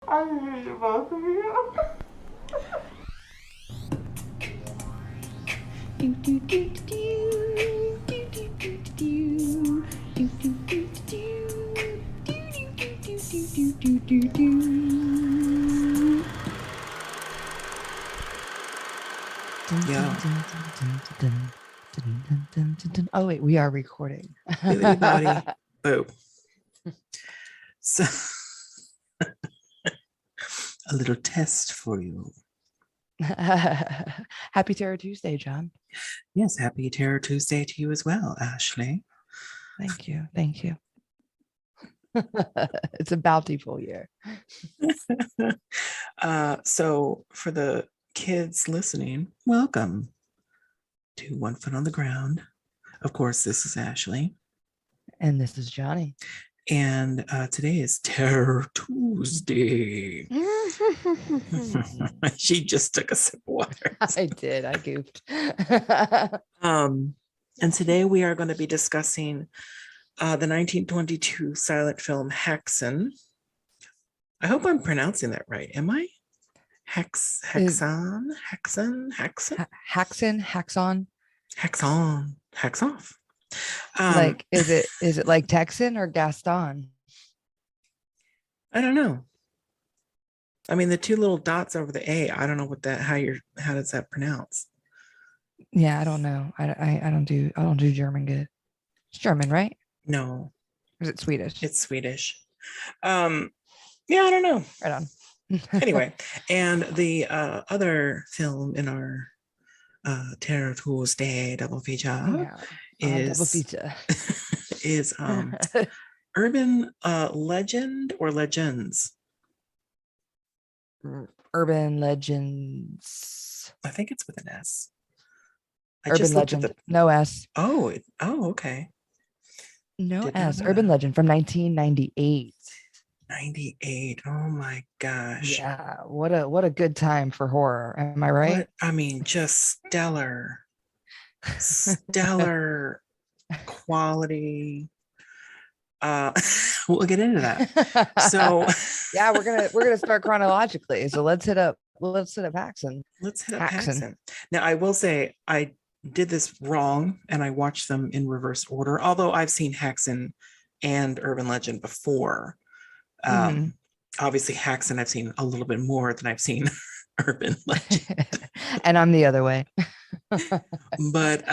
I hate both of you. Yeah. Oh wait, we are recording. Bibbidi body. Boo. So a little test for you. Happy Terror Tuesday, John. Yes, happy Terror Tuesday to you as well, Ashley. Thank you. Thank you. It's a bountiful year. So for the kids listening, welcome to One Foot on the Ground. Of course, this is Ashley. And this is Johnny. And today is Terror Tuesday. She just took a sip of water. I did. I goofed. And today we are going to be discussing the 1922 silent film Häxan. I hope I'm pronouncing that right. Am I? Häxan? Häxoff. Like, is it like Texan or Gaston? I don't know. I mean, the two little dots over the A. I don't know what that. How does that pronounce? Yeah, I don't know. I don't do German good. It's German, right? No. Or is it Swedish? It's Swedish. Yeah, I don't know. Right on. Anyway, and the other film in our Terror Tuesday double feature is Urban Legend or Legends? Urban Legends. I think it's with an S. Urban Legend. No S. Oh, okay. No S. Urban Legend from 1998. 98. Oh my gosh. Yeah. What a good time for horror. Am I right? Just stellar quality. We'll get into that. So yeah, we're gonna start chronologically. So let's hit up Häxan. Let's hit up Häxan. Now I will say I did this wrong and I watched them in reverse order, although I've seen Häxan and Urban Legend before. Obviously Häxan I've seen a little bit more than I've seen Urban Legend. And I'm the other way. But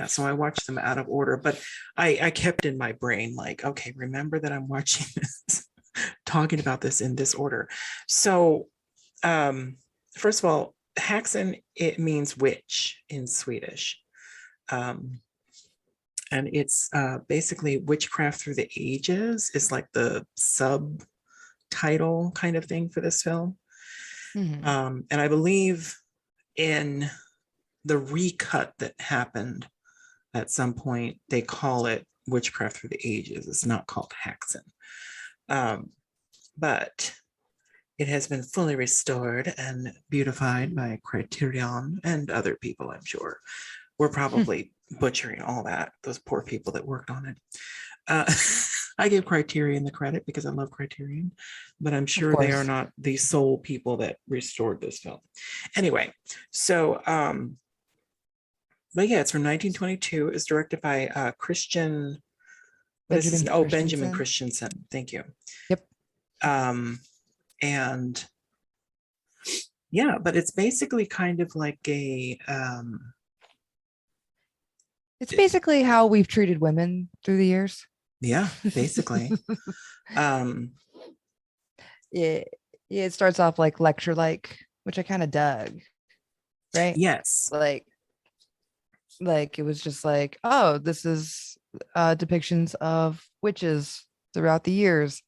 so I watched them out of order, but I kept in my brain like, okay, remember that I'm watching this, talking about this in this order. So first of all, Häxan, it means witch in Swedish. And it's basically Witchcraft Through the Ages is like the subtitle kind of thing for this film. And I believe in the recut that happened at some point, they call it Witchcraft Through the Ages. It's not called Häxan. But it has been fully restored and beautified by Criterion and other people, I'm sure. We're probably butchering all that, those poor people that worked on it. I give Criterion the credit because I love Criterion, but I'm sure they are not the sole people that restored this film. Anyway, so, but yeah, it's from 1922. It's directed by Benjamin Christensen. Thank you. Yep. And yeah, but it's basically kind of like a it's basically how we've treated women through the years. Yeah, basically. It starts off like lecture like, which I kind of dug. Right? Yes. Like it was just like, oh, this is depictions of witches throughout the years.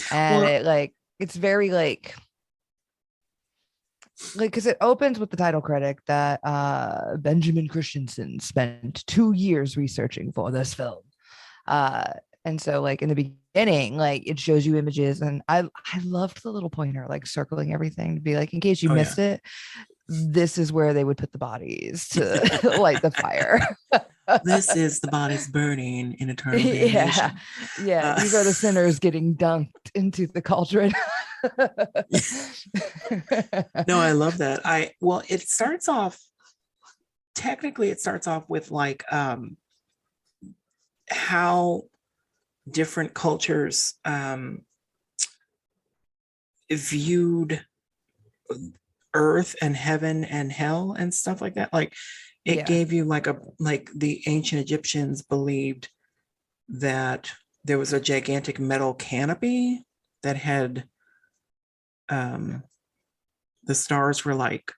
And it's very like because it opens with the title credit that Benjamin Christensen spent 2 years researching for this film. And so like in the beginning, like it shows you images, and I loved the little pointer like circling everything to be like, in case you missed it, this is where they would put the bodies to light the fire. This is the bodies burning in eternal Yeah. damnation. Yeah. These are the sinners getting dunked into the cauldron. No, I love that. Well, it starts off, technically it starts off with like how different cultures viewed earth and heaven and hell and stuff like that. Like it Yeah. gave you like the ancient Egyptians believed that there was a gigantic metal canopy that had the stars were like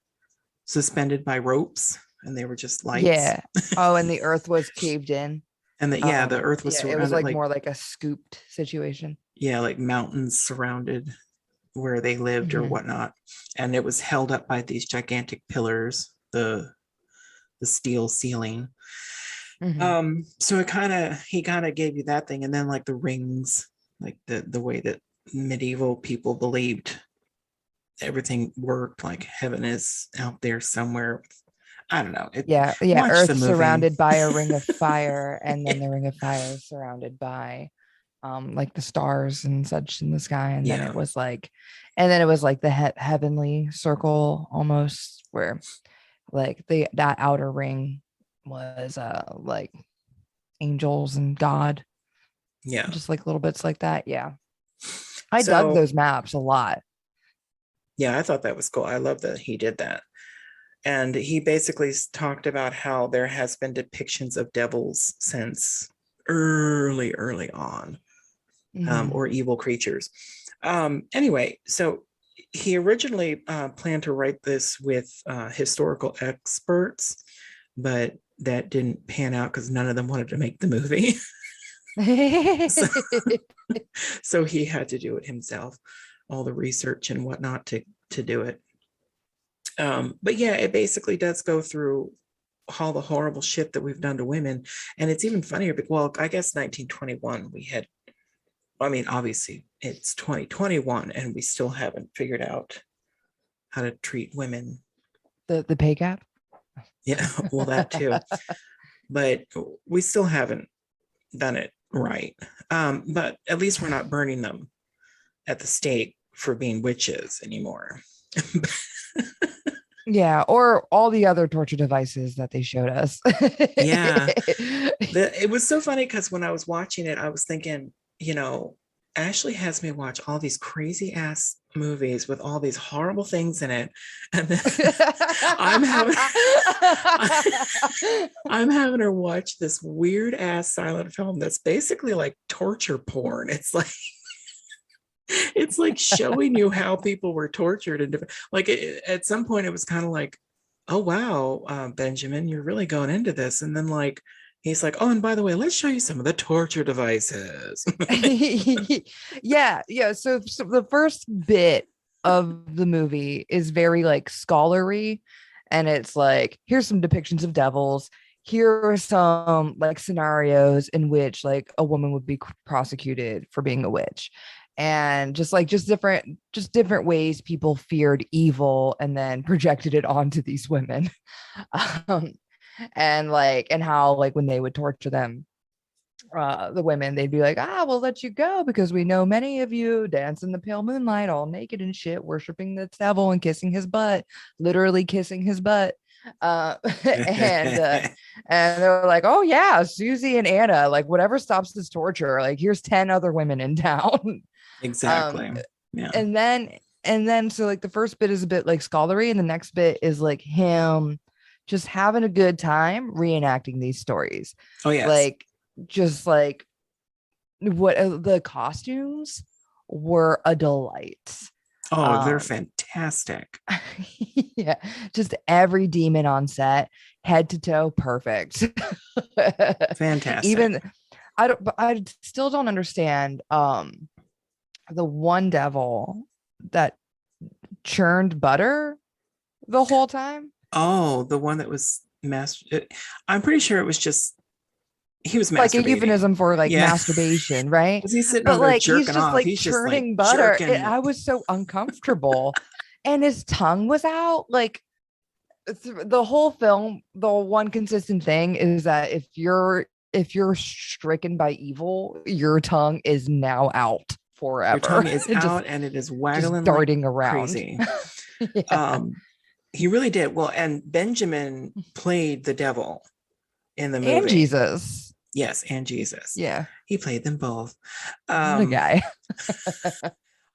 suspended by ropes and they were just lights. Yeah. Oh, and the earth was caved in. And the earth was yeah, it was like more like a scooped situation. Yeah, like mountains surrounded where they lived or whatnot. And it was held up by these gigantic pillars, the steel ceiling. So he kind of gave you that thing. And then like the rings, like the way that medieval people believed everything worked, like heaven is out there somewhere. I don't know. Earth surrounded by a ring of fire, and then the ring of fire is surrounded by like the stars and such in the sky, and then it was like the heavenly circle almost, where like that outer ring was like angels and God, just like little bits like that. I dug those maps a lot. I thought that was cool. I love that he did that. And he basically talked about how there has been depictions of devils since early on, or evil creatures. Anyway, so he originally planned to write this with historical experts, but that didn't pan out because none of them wanted to make the movie. So he had to do it himself, all the research and whatnot to do it. But it basically does go through all the horrible shit that we've done to women. And it's even funnier, but I guess 1921 obviously it's 2021 and we still haven't figured out how to treat women. The pay gap? Yeah, well, that too. But we still haven't done it right. But at least we're not burning them at the stake for being witches anymore. Or all the other torture devices that they showed us. It was so funny because when I was watching it, I was thinking, Ashley has me watch all these crazy ass movies with all these horrible things in it, and then I'm having her watch this weird ass silent film that's basically like torture porn. It's like showing you how people were tortured and different. Like at some point, it was kind of like, "Oh wow, Benjamin, you're really going into this." And then like he's like, "Oh, and by the way, let's show you some of the torture devices." So the first bit of the movie is very like scholarly, and it's like, here's some depictions of devils. Here are some like scenarios in which like a woman would be prosecuted for being a witch. And just different ways people feared evil and then projected it onto these women. And how like when they would torture them, the women, they'd be like, we'll let you go because we know many of you dance in the pale moonlight all naked and shit, worshiping the devil and kissing his butt, literally kissing his butt. And they're like, oh yeah, Susie and Anna, like whatever stops this torture, like here's 10 other women in town. Exactly. And then so like the first bit is a bit like scholarly, and the next bit is like him just having a good time reenacting these stories. Oh yeah. Like just like what the costumes were a delight. Oh, they're fantastic. Yeah, just every demon on set, head to toe, perfect. Fantastic. Even I still don't understand the one devil that churned butter the whole time. Oh, the one that was I'm pretty sure it was just he was like a euphemism for like masturbation, right? He's sitting but like he's just off. Like he's churning just, like, butter. I was so uncomfortable, and his tongue was out. Like the whole film, the one consistent thing is that if you're stricken by evil, your tongue is now out forever. Your tongue is just, out and it is just waggling darting like around. crazy. Yeah. He really did. Well, and Benjamin played the devil in the movie. And Jesus. Yes, and Jesus. Yeah. He played them both. The guy.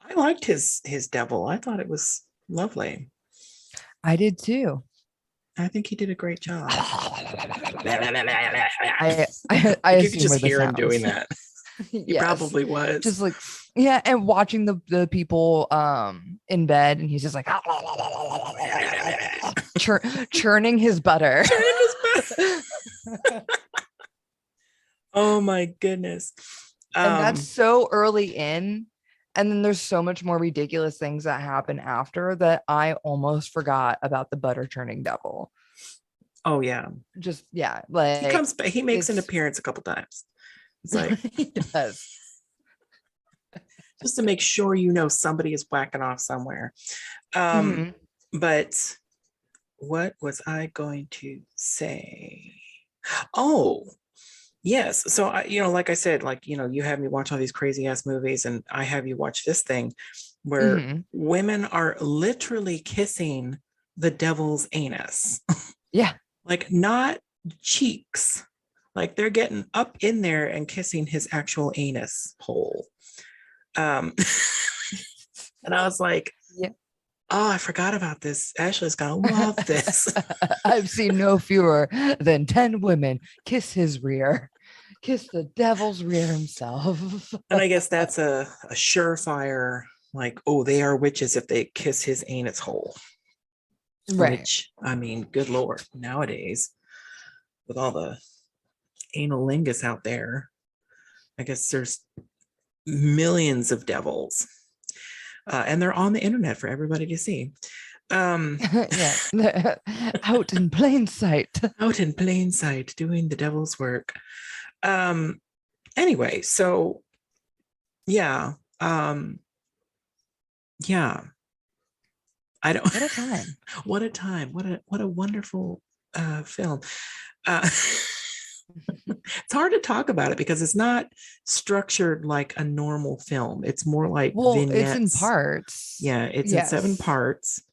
I liked his devil. I thought it was lovely. I did too. I think he did a great job. I you could just where hear the him doing that. He Yes. probably was. Just like, yeah, and watching the people in bed, and he's just like churning his butter. Churning his butter. Oh my goodness. And that's so early in. And then there's so much more ridiculous things that happen after that I almost forgot about the butter churning devil. Oh yeah. Just yeah, like he comes back, he makes an appearance a couple times. It's like he does. Just to make sure you know somebody is whacking off somewhere. But what was I going to say? Oh, yes. So like I said, you have me watch all these crazy ass movies, and I have you watch this thing where women are literally kissing the devil's anus. Yeah. Like not cheeks. Like they're getting up in there and kissing his actual anus hole. And I was like, yeah. Oh, I forgot about this. Ashley's gonna love this. I've seen no fewer than 10 women kiss his rear, kiss the devil's rear himself. And I guess that's a surefire, like, oh, they are witches if they kiss his anus hole. Right. Which, I mean, good Lord, nowadays, with all the analingus out there, I guess there's millions of devils. And they're on the internet for everybody to see. Yeah. Out in plain sight. Out in plain sight, doing the devil's work. Anyway, so yeah. Yeah. I don't What a time. What a time. What a wonderful film. It's hard to talk about it because it's not structured like a normal film. It's more like vignettes. It's in parts. Yeah, it's in 7 parts,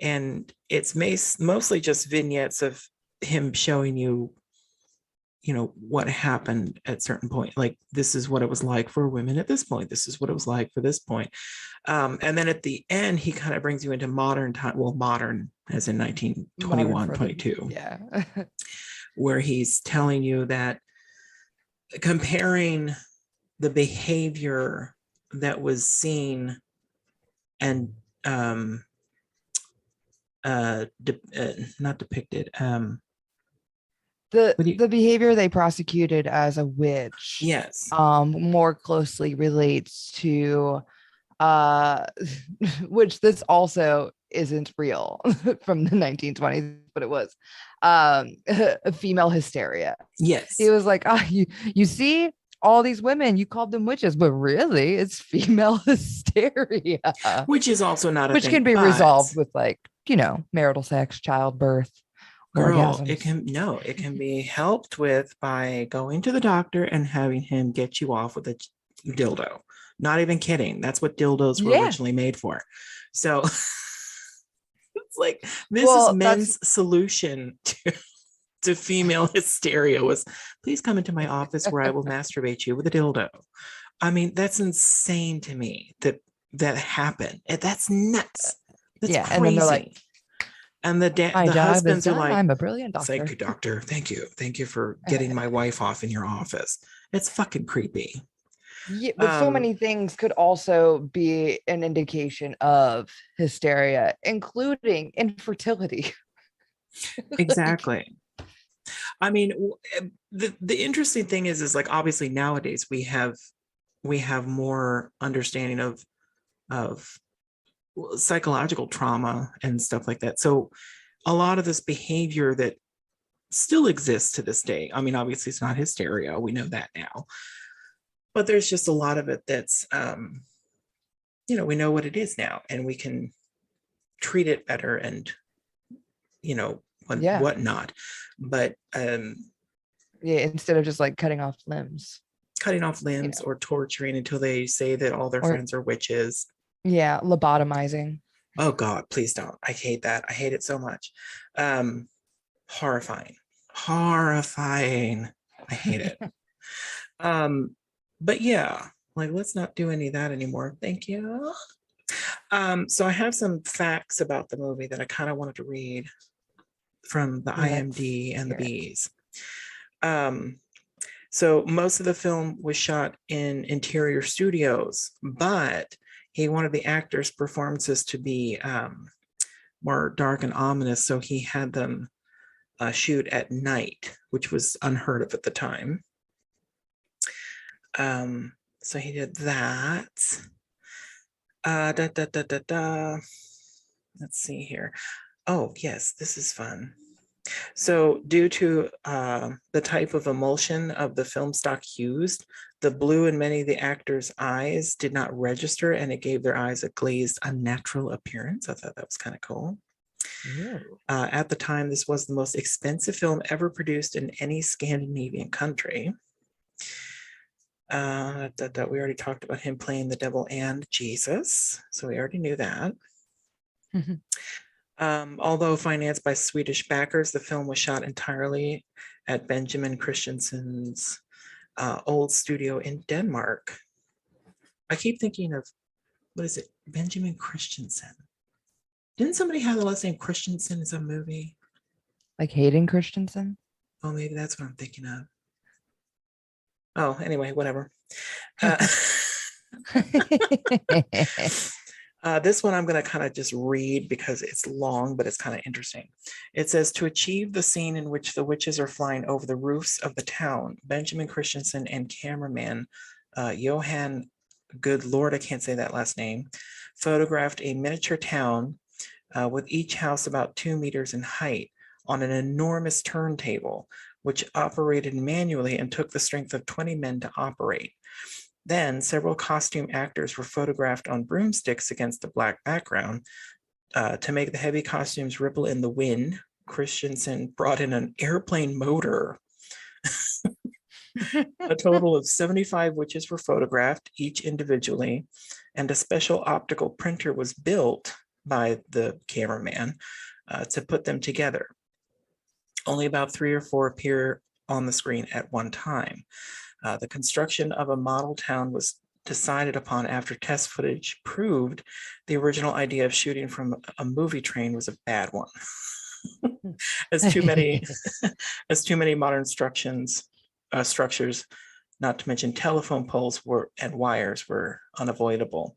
and it's mostly just vignettes of him showing you, what happened at certain point. Like, this is what it was like for women at this point. This is what it was like for this point. And then at the end, he kind of brings you into modern time. Well, modern as in 1921, 22. Yeah. Where he's telling you that, comparing the behavior that was seen and not depicted, the behavior they prosecuted as a witch, yes, more closely relates to which this also isn't real from the 1920s, but it was female hysteria. Yes, he was like, you see all these women, you called them witches, but really it's female hysteria, which is also not which can be resolved with marital sex, childbirth. Girl, it can be helped with by going to the doctor and having him get you off with a dildo. Not even kidding. That's what dildos were originally made for. So it's like, this is men's solution to female hysteria was, please come into my office where I will masturbate you with a dildo. I mean, that's insane to me that happened. That's nuts. That's crazy. And then they're like, and the husbands are like, I'm a brilliant doctor. Thank you, doctor. Thank you. Thank you for getting my wife off in your office. It's fucking creepy. Yeah, but so many things could also be an indication of hysteria, including infertility. Exactly. I mean, the interesting thing is like, obviously nowadays we have more understanding of psychological trauma and stuff like that. So a lot of this behavior that still exists to this day, I mean, obviously it's not hysteria, we know that now, but there's just a lot of it that's we know what it is now, and we can treat it better and Yeah. whatnot. But Yeah, instead of just like cutting off limbs, cutting off limbs or torturing until they say that all their or friends are witches. yeah, lobotomizing. Oh God, please don't. I hate that. I hate it so much. Horrifying. Horrifying. I hate it. But yeah, like let's not do any of that anymore. Thank you. So I have some facts about the movie that I kind of wanted to read from the IMD and the B's. So most of the film was shot in interior studios, but he wanted the actors' performances to be more dark and ominous, so he had them shoot at night, which was unheard of at the time. So he did that. Let's see here. Oh, yes, this is fun. So due to the type of emulsion of the film stock used, the blue in many of the actors' eyes did not register, and it gave their eyes a glazed, unnatural appearance. I thought that was kind of cool. At the time, this was the most expensive film ever produced in any Scandinavian country. We already talked about him playing the devil and Jesus, so we already knew that. Although financed by Swedish backers, the film was shot entirely at Benjamin Christensen's old studio in Denmark. I keep thinking of, what is it? Benjamin Christensen. Didn't somebody have the last name Christensen in some movie? Like Hayden Christensen? Oh, maybe that's what I'm thinking of. Oh, anyway, whatever. This one I'm going to kind of just read because it's long, but it's kind of interesting. It says, to achieve the scene in which the witches are flying over the roofs of the town, Benjamin Christensen and cameraman Johan, good Lord, I can't say that last name, photographed a miniature town with each house about 2 meters in height on an enormous turntable, which operated manually and took the strength of 20 men to operate. Then several costume actors were photographed on broomsticks against the black background. To make the heavy costumes ripple in the wind, Christensen brought in an airplane motor. A total of 75 witches were photographed, each individually, and a special optical printer was built by the cameraman to put them together. Only about 3 or 4 appear on the screen at one time. The construction of a model town was decided upon after test footage proved the original idea of shooting from a movie train was a bad one. as too many modern structures, not to mention telephone poles and wires were unavoidable.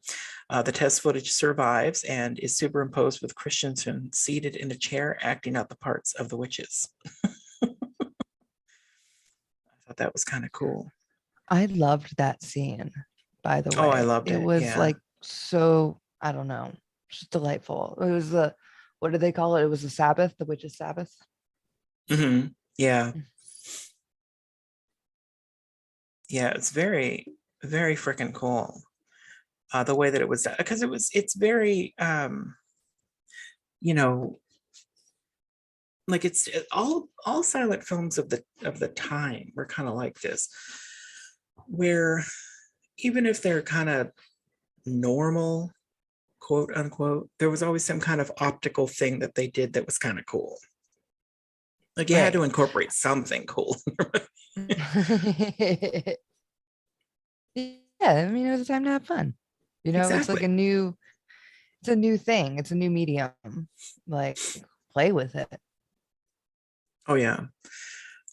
The test footage survives and is superimposed with Christensen seated in a chair acting out the parts of the witches. That was kind of cool. I loved that scene, by the way. Oh, I loved it. It was like so, I don't know, just delightful. It was what do they call it? It was the Sabbath, the witches' Sabbath. Mm-hmm. Yeah. Yeah, it's very, very freaking cool. The way that it was done, because it's very, like it's all silent films of the time were kind of like this, where even if they're kind of normal, quote unquote, there was always some kind of optical thing that they did that was kind of cool. Like you had to incorporate something cool. Yeah, I mean, it was a time to have fun. Exactly. It's like a new thing. It's a new medium. Like, play with it. Oh yeah,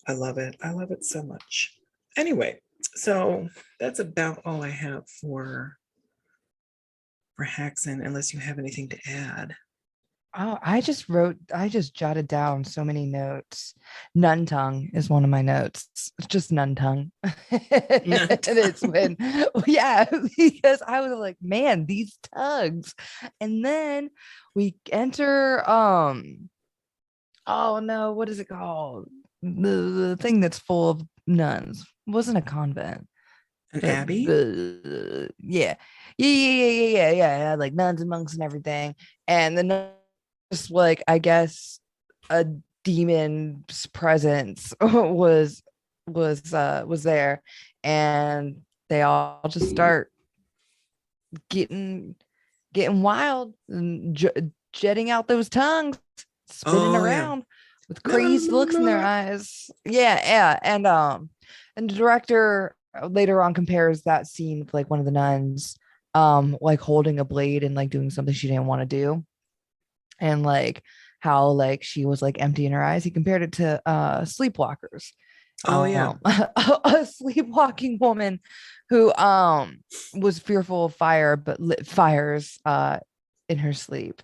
I love it. I love it so much. Anyway, so that's about all I have for Häxan, unless you have anything to add. Oh, I just jotted down so many notes. Nun tongue is one of my notes. It's just nun tongue. And it's when, yeah, because I was like, man, these tugs. And then we enter, oh no, what is it called? The thing that's full of nuns. It wasn't a convent. An abbey? Yeah. Like nuns and monks and everything. And the nuns, just like, I guess, a demon's presence was there, and they all just start getting wild and jetting out those tongues, spinning around with crazed looks in their eyes. Yeah. And the director later on compares that scene with like one of the nuns like holding a blade and like doing something she didn't want to do, and like how like she was like empty in her eyes. He compared it to sleepwalkers. A sleepwalking woman who was fearful of fire but lit fires in her sleep.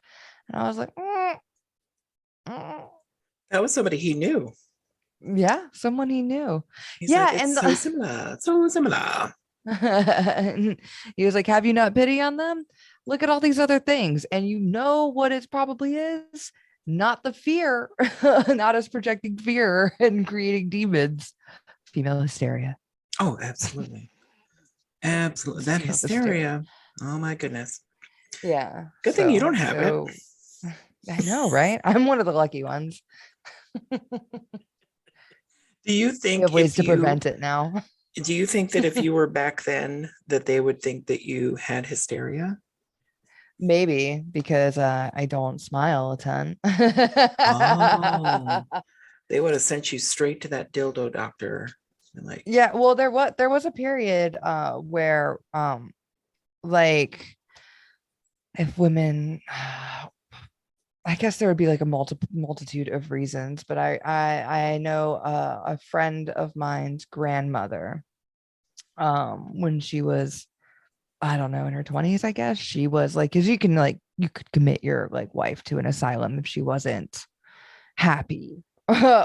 And I was like, that was somebody he knew. Yeah, someone he knew. He's like, it's so similar, so similar. He was like, have you not pity on them? Look at all these other things, and you know what it probably is. Not the fear, not us projecting fear and creating demons. Female hysteria. Oh, absolutely. Absolutely. That hysteria. Oh my goodness. Yeah. Good thing you don't have it. I know, right? I'm one of the lucky ones. Do you think we have ways to prevent it now? Do you think that if you were back then that they would think that you had hysteria? Maybe, because I don't smile a ton. They would have sent you straight to that dildo doctor. Like, yeah, well, there was a period where like if women I guess there would be like a multitude of reasons, but I know a friend of mine's grandmother, when she was, I don't know, in her 20s, I guess, she was like, because you could commit your like wife to an asylum if she wasn't happy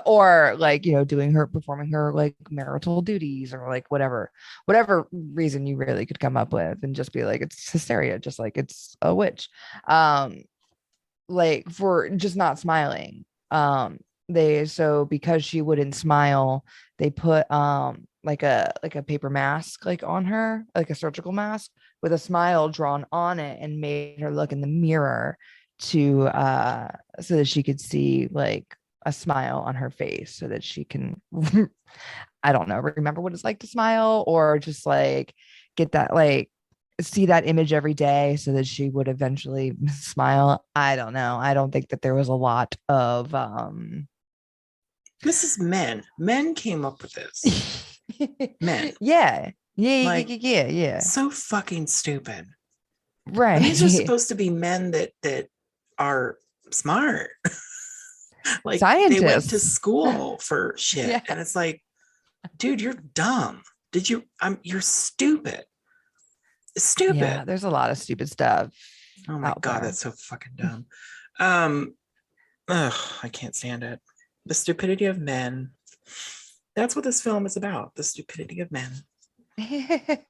or like, you know, performing her like marital duties or like whatever reason you really could come up with, and just be like, it's hysteria, just like it's a witch, like for just not smiling. Because she wouldn't smile, they put like a paper mask like on her, like a surgical mask with a smile drawn on it, and made her look in the mirror to so that she could see like a smile on her face, so that she can I don't know, remember what it's like to smile, or just like get that, like see that image every day so that she would eventually smile. I don't know. I don't think that there was a lot of this is men came up with this. Men. Yeah. So fucking stupid. Right. And these are supposed to be men that are smart. Like scientists. They went to school for shit. Yeah. And it's like, dude, you're dumb. You're stupid. Yeah, there's a lot of stupid stuff. Oh my God, that's so fucking dumb. I can't stand it. The stupidity of men. That's what this film is about. The stupidity of men. It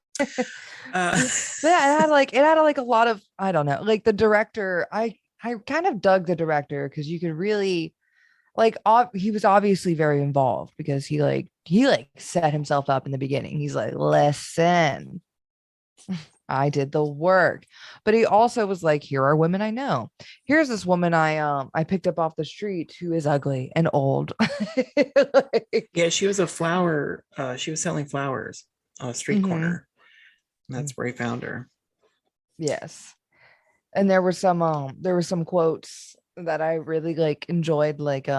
had a lot of, I don't know, like the director, I kind of dug the director, because you could really like he was obviously very involved, because he set himself up in the beginning. He's like, listen, I did the work. But he also was like, here are women I know. Here's this woman I picked up off the street who is ugly and old. Yeah, she was a flower. She was selling flowers on a street corner. And that's where he found her. Yes. And there were some quotes that I really like enjoyed, like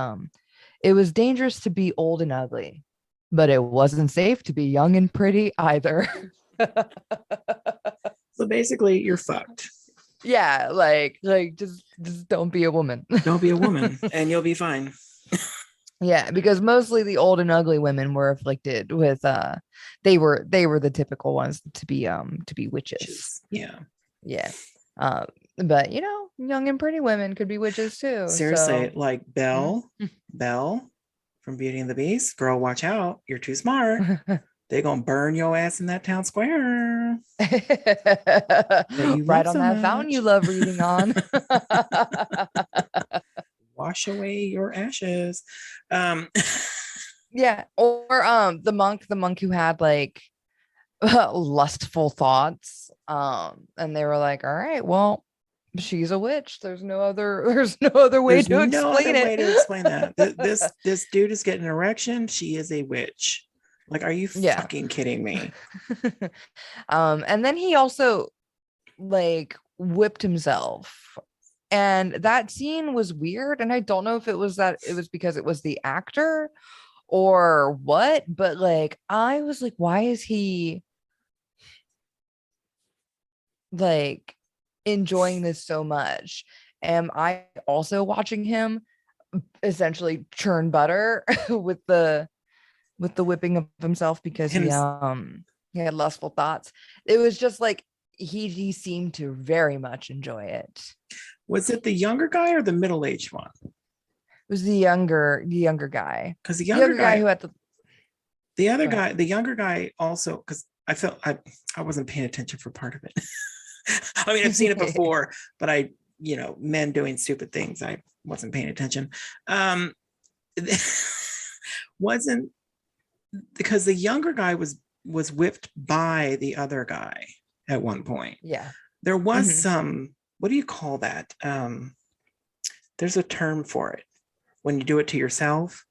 it was dangerous to be old and ugly, but it wasn't safe to be young and pretty either. So basically, you're fucked. Yeah, like just don't be a woman. Don't be a woman, and you'll be fine. Yeah, because mostly the old and ugly women were afflicted with they were the typical ones to be witches. Yeah. But you know, young and pretty women could be witches too. Seriously, like Belle from Beauty and the Beast. Girl, watch out. You're too smart. They're gonna burn your ass in that town square. Right on that fountain you love reading on. Wash away your ashes. Yeah, or the monk who had like lustful thoughts, and they were like, all right, well, she's a witch. There's no other way There's to no explain other it. way to explain that. This dude is getting an erection. She is a witch. Like, are you Yeah. fucking kidding me? And then he also like whipped himself. And that scene was weird. And I don't know if it was because it was the actor or what, but like I was like, why is he like enjoying this so much? Am I also watching him essentially churn butter with the whipping of himself because he had lustful thoughts? It was just like he seemed to very much enjoy it. Was it the younger guy or the middle-aged one? It was the younger guy. Because the younger younger guy who had the other guy, the younger guy also, because I felt I wasn't paying attention for part of it. I mean, I've seen it before, but men doing stupid things, I wasn't paying attention. Wasn't because the younger guy was whipped by the other guy at one point. Yeah. There was some, what do you call that? There's a term for it when you do it to yourself.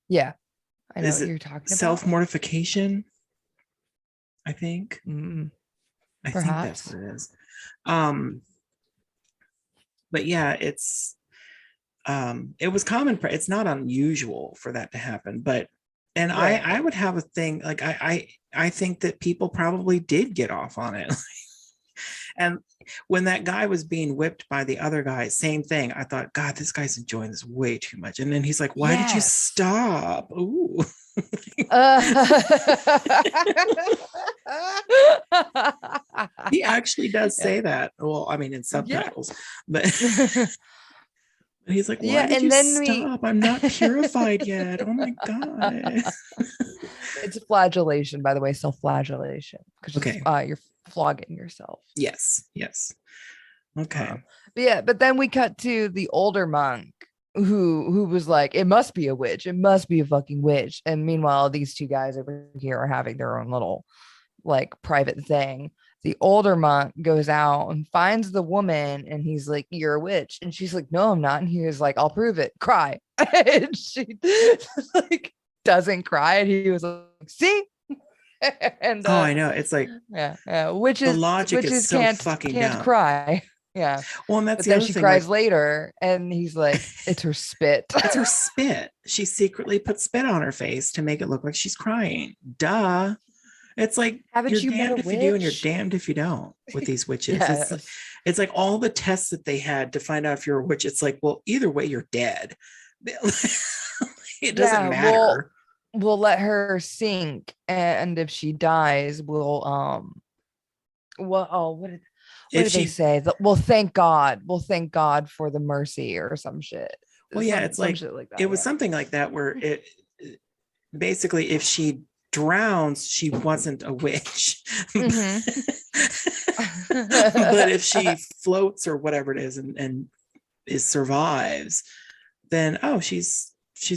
Yeah. I know what you're talking about. Self-mortification, I think. I Perhaps. think that's what it is. But yeah, it was common. It's not unusual for that to happen, but right. I would have a thing like I think that people probably did get off on it. And when that guy was being whipped by the other guy, same thing. I thought, God, this guy's enjoying this way too much. And then he's like, why did you stop? Ooh. He actually does say that. Well, I mean, in subtitles, but he's like, why did you stop? I'm not purified yet. Oh my God. It's flagellation, by the way, self-flagellation. Okay. You're flogging yourself. Yes. Okay. But then we cut to the older monk who was like, it must be a witch. It must be a fucking witch. And meanwhile, these two guys over here are having their own little like private thing. The older monk goes out and finds the woman and he's like, you're a witch. And she's like, no, I'm not. And he was like, I'll prove it. Cry. And she like doesn't cry. And he was like, see? And I know. It's like, witches, the logic is so fucking can't dumb. Cry. Yeah. Well, and that's but then she cries later and he's like, it's her spit. It's her spit. She secretly put spit on her face to make it look like she's crying. Duh. It's like, haven't you damned if you do and you're damned if you don't with these witches. Yes. It's like all the tests that they had to find out if you're a witch. It's like, well, either way, you're dead. It doesn't matter. We'll let her sink, and if she dies, we'll what did they say? Well, thank God. Well, thank God for the mercy or some shit. Well, yeah, it's like that, it was something like that where it basically, if she drowns, she wasn't a witch. But if she floats or whatever it is and survives, then she's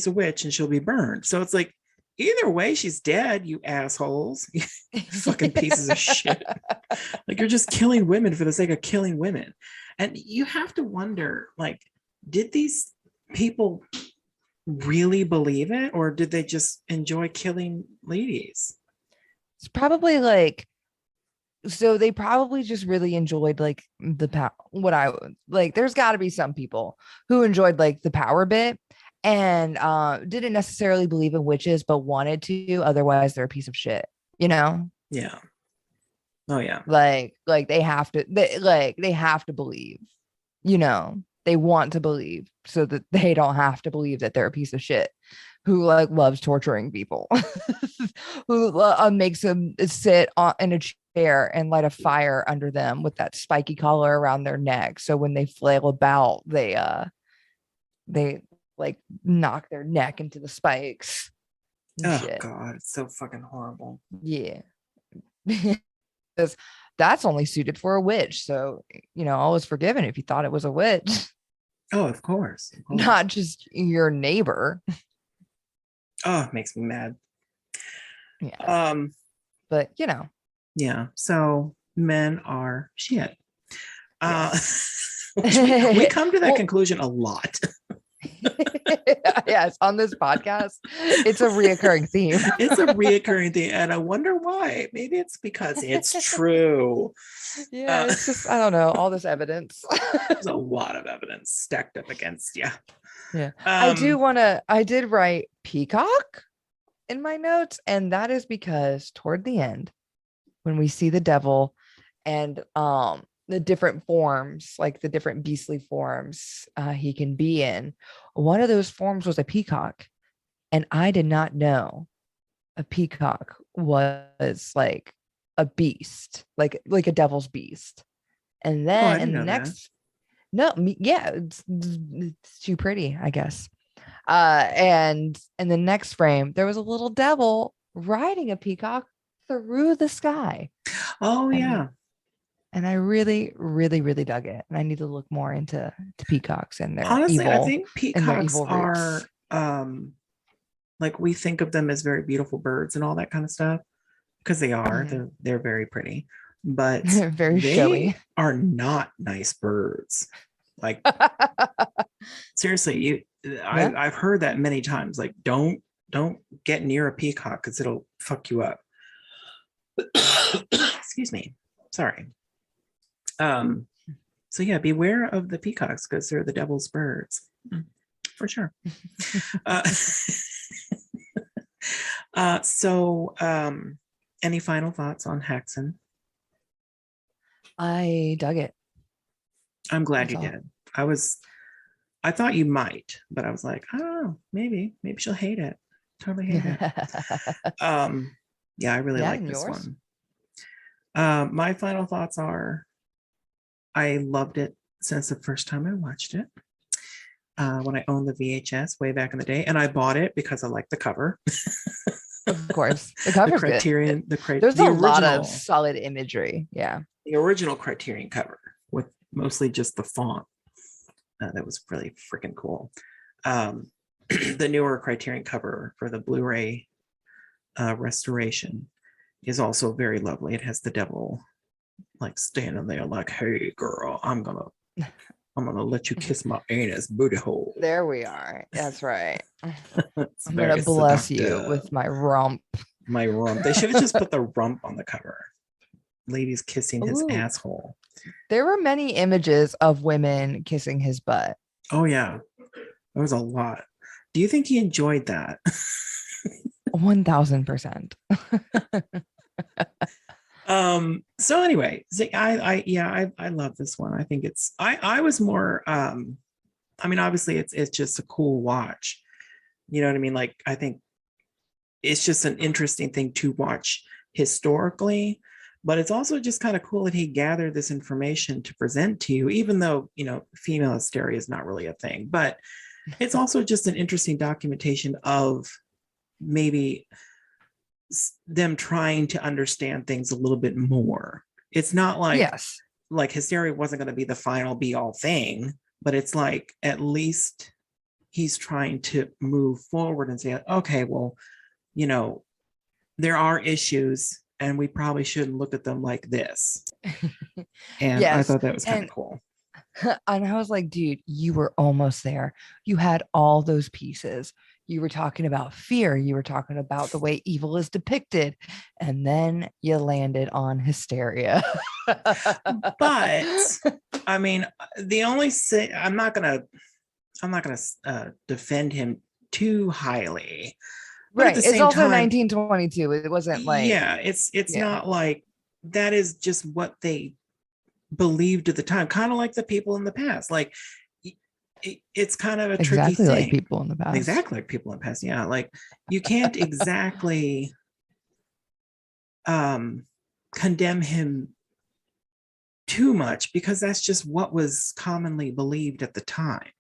a witch and she'll be burned. So it's like, either way, she's dead, you assholes. You fucking pieces of shit. Like, you're just killing women for the sake of killing women. And you have to wonder, like, did these people really believe it, or did they just enjoy killing ladies? It's probably like, so they probably just really enjoyed like the power. There's got to be some people who enjoyed like the power bit and didn't necessarily believe in witches but wanted to, otherwise they're a piece of shit, Yeah. Oh yeah. Like they have to believe, they want to believe so that they don't have to believe that they're a piece of shit who like loves torturing people, who makes them sit in a chair and light a fire under them with that spiky collar around their neck. So when they flail about, they like knock their neck into the spikes. Oh God, it's so fucking horrible. Yeah. Because that's only suited for a witch. So, all was forgiven if you thought it was a witch. Oh, of course. Not just your neighbor. Oh, it makes me mad. Yeah. But yeah. So men are shit. Which we come to that conclusion a lot. Yes, on this podcast, it's a reoccurring theme. It's a reoccurring thing, and I wonder why. Maybe it's because it's true. Yeah, it's just, I don't know, all this evidence. There's a lot of evidence stacked up against you. Yeah. I did write peacock in my notes, and that is because toward the end, when we see the devil and the different forms, like the different beastly forms he can be in, one of those forms was a peacock, and I did not know a peacock was like a beast, like a devil's beast. And then in the next it's too pretty, I guess. And in the next frame, there was a little devil riding a peacock through the sky. Oh, yeah. And I really, really, really dug it. And I need to look more into peacocks and their honestly, evil. I think peacocks evil are like, we think of them as very beautiful birds and all that kind of stuff, because they are. Mm-hmm. They're very pretty, but very showy. Are not nice birds. Like, seriously, I've heard that many times. Like, don't get near a peacock because it'll fuck you up. Excuse me. Sorry. So yeah, beware of the peacocks because they're the devil's birds, for sure. So any final thoughts on Häxan? I dug it. I'm glad you did. I thought you might, but I was like, oh, maybe she'll hate it. Totally hate it. Yeah, I really like this one. My final thoughts are, I loved it since the first time I watched it. When I owned the VHS way back in the day, and I bought it because I liked the cover. Of course, the cover's the Criterion. Good. There's a lot of solid imagery. Yeah, the original Criterion cover with mostly just the font. That was really freaking cool. The newer Criterion cover for the Blu-ray restoration is also very lovely. It has the devil like standing there like, hey girl, I'm gonna let you kiss my anus booty hole. There we are. That's right. I'm gonna bless you with my rump. My rump. They should have just put the rump on the cover. Ladies kissing his asshole. There were many images of women kissing his butt. Oh yeah, there was a lot. Do you think he enjoyed that? 1000%. So anyway, I love this one. I think it's I was more I mean, obviously it's just a cool watch. You know what I mean? Like, I think it's just an interesting thing to watch historically, but it's also just kind of cool that he gathered this information to present to you, even though, you know, female hysteria is not really a thing, but it's also just an interesting documentation of maybe them trying to understand things a little bit more. It's not like, like hysteria wasn't going to be the final be all thing, but it's like, at least he's trying to move forward and say, okay, well, you know, there are issues and we probably shouldn't look at them like this. And I thought that was kind of cool. And I was like, dude, you were almost there. You had all those pieces. You were talking about fear. You were talking about the way evil is depicted. And then you landed on hysteria. But I mean, I'm not gonna defend him too highly. But right. It's also 1922. It wasn't like, it's not like that is just what they believed at the time, kind of like the people in the past. Like, it's kind of a tricky thing. Like people in the past. Exactly like people in the past. Yeah, like you can't exactly condemn him too much because that's just what was commonly believed at the time.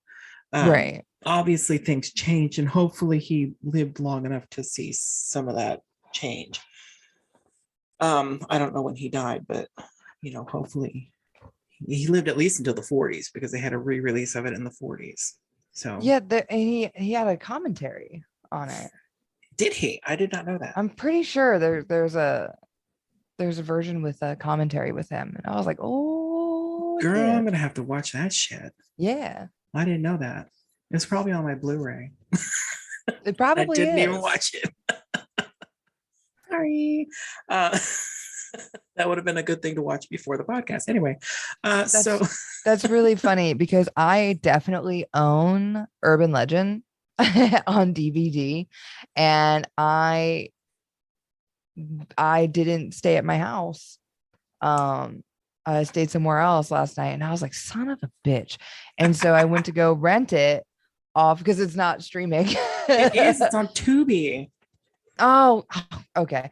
Right. Obviously, things change, and hopefully, he lived long enough to see some of that change. I don't know when he died, but you know, hopefully. He lived at least until the 40s because they had a re-release of it in the 40s. So yeah, and he had a commentary on it. Did he? I did not know that. I'm pretty sure there's a version with a commentary with him, and I was like, oh with Girl, I'm it. gonna have to watch that shit. Yeah, I didn't know that. It's probably on my Blu-ray. it I probably didn't is. even watch it. Sorry. Uh, that would have been a good thing to watch before the podcast. Anyway, That's really funny because I definitely own Urban Legend on DVD, and I didn't stay at my house. I stayed somewhere else last night, and I was like, son of a bitch. And so I went to go rent it off because it's not streaming. it is. It's on Tubi. Oh, okay.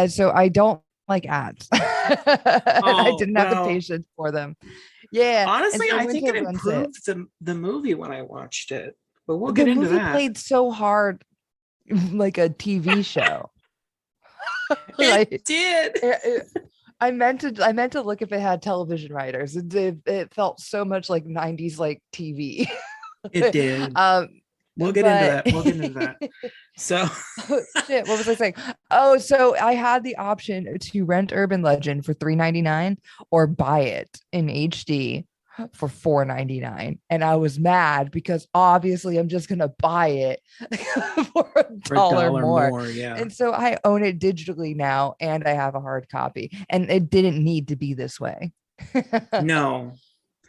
So I don't like ads. I didn't have the patience for them. Yeah. Honestly, so I think it improved the movie when I watched it, but we'll get into that. The movie played so hard, like a TV show. It did. I meant to look if it had television writers. It felt so much like 90s like TV. It did. We'll get into that. So shit, what was I saying? Oh, so I had the option to rent Urban Legend for $3.99 or buy it in HD for $4.99. And I was mad because obviously I'm just gonna buy it for a dollar more. Yeah. And so I own it digitally now, and I have a hard copy. And it didn't need to be this way. No.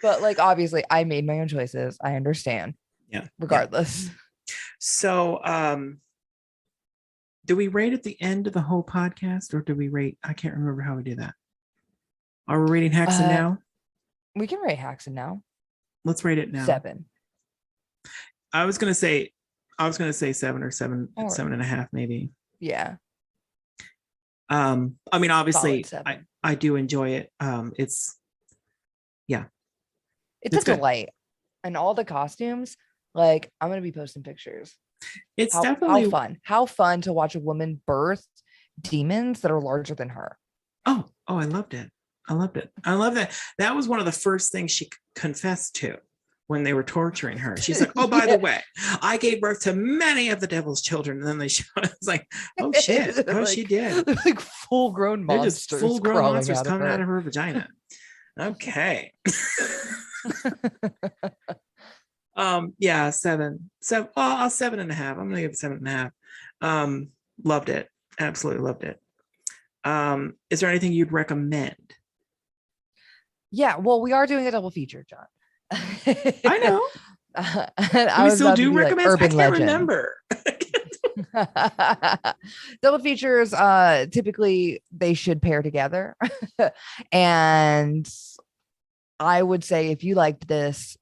But like obviously I made my own choices. I understand. Yeah. Regardless. Yeah. So do we rate at the end of the whole podcast, or do we rate? I can't remember how we do that. Are we rating Häxan now? We can rate Häxan now. Let's rate it now. 7. I was gonna say 7 or 7.5, maybe. Yeah. I mean, obviously, I do enjoy it. It's a good. Delight, and all the costumes. Like, I'm gonna be posting pictures. It's definitely how fun to watch a woman birth demons that are larger than her. Oh, I loved it. I love that. That was one of the first things she confessed to when they were torturing her. She's like, oh, by the way, I gave birth to many of the devil's children. And then they showed it. It's like, oh shit. Oh, she did. They're like full-grown monsters. They're just full-grown monsters coming out of her vagina. Okay. Yeah, 7. So I'll 7.5. I'm gonna give it 7.5. Loved it. Absolutely loved it. Is there anything you'd recommend? Yeah, well, we are doing a double feature, John. I know. We still do recommend. Like, Urban Legend. Remember. Double features, typically they should pair together. And I would say if you liked this,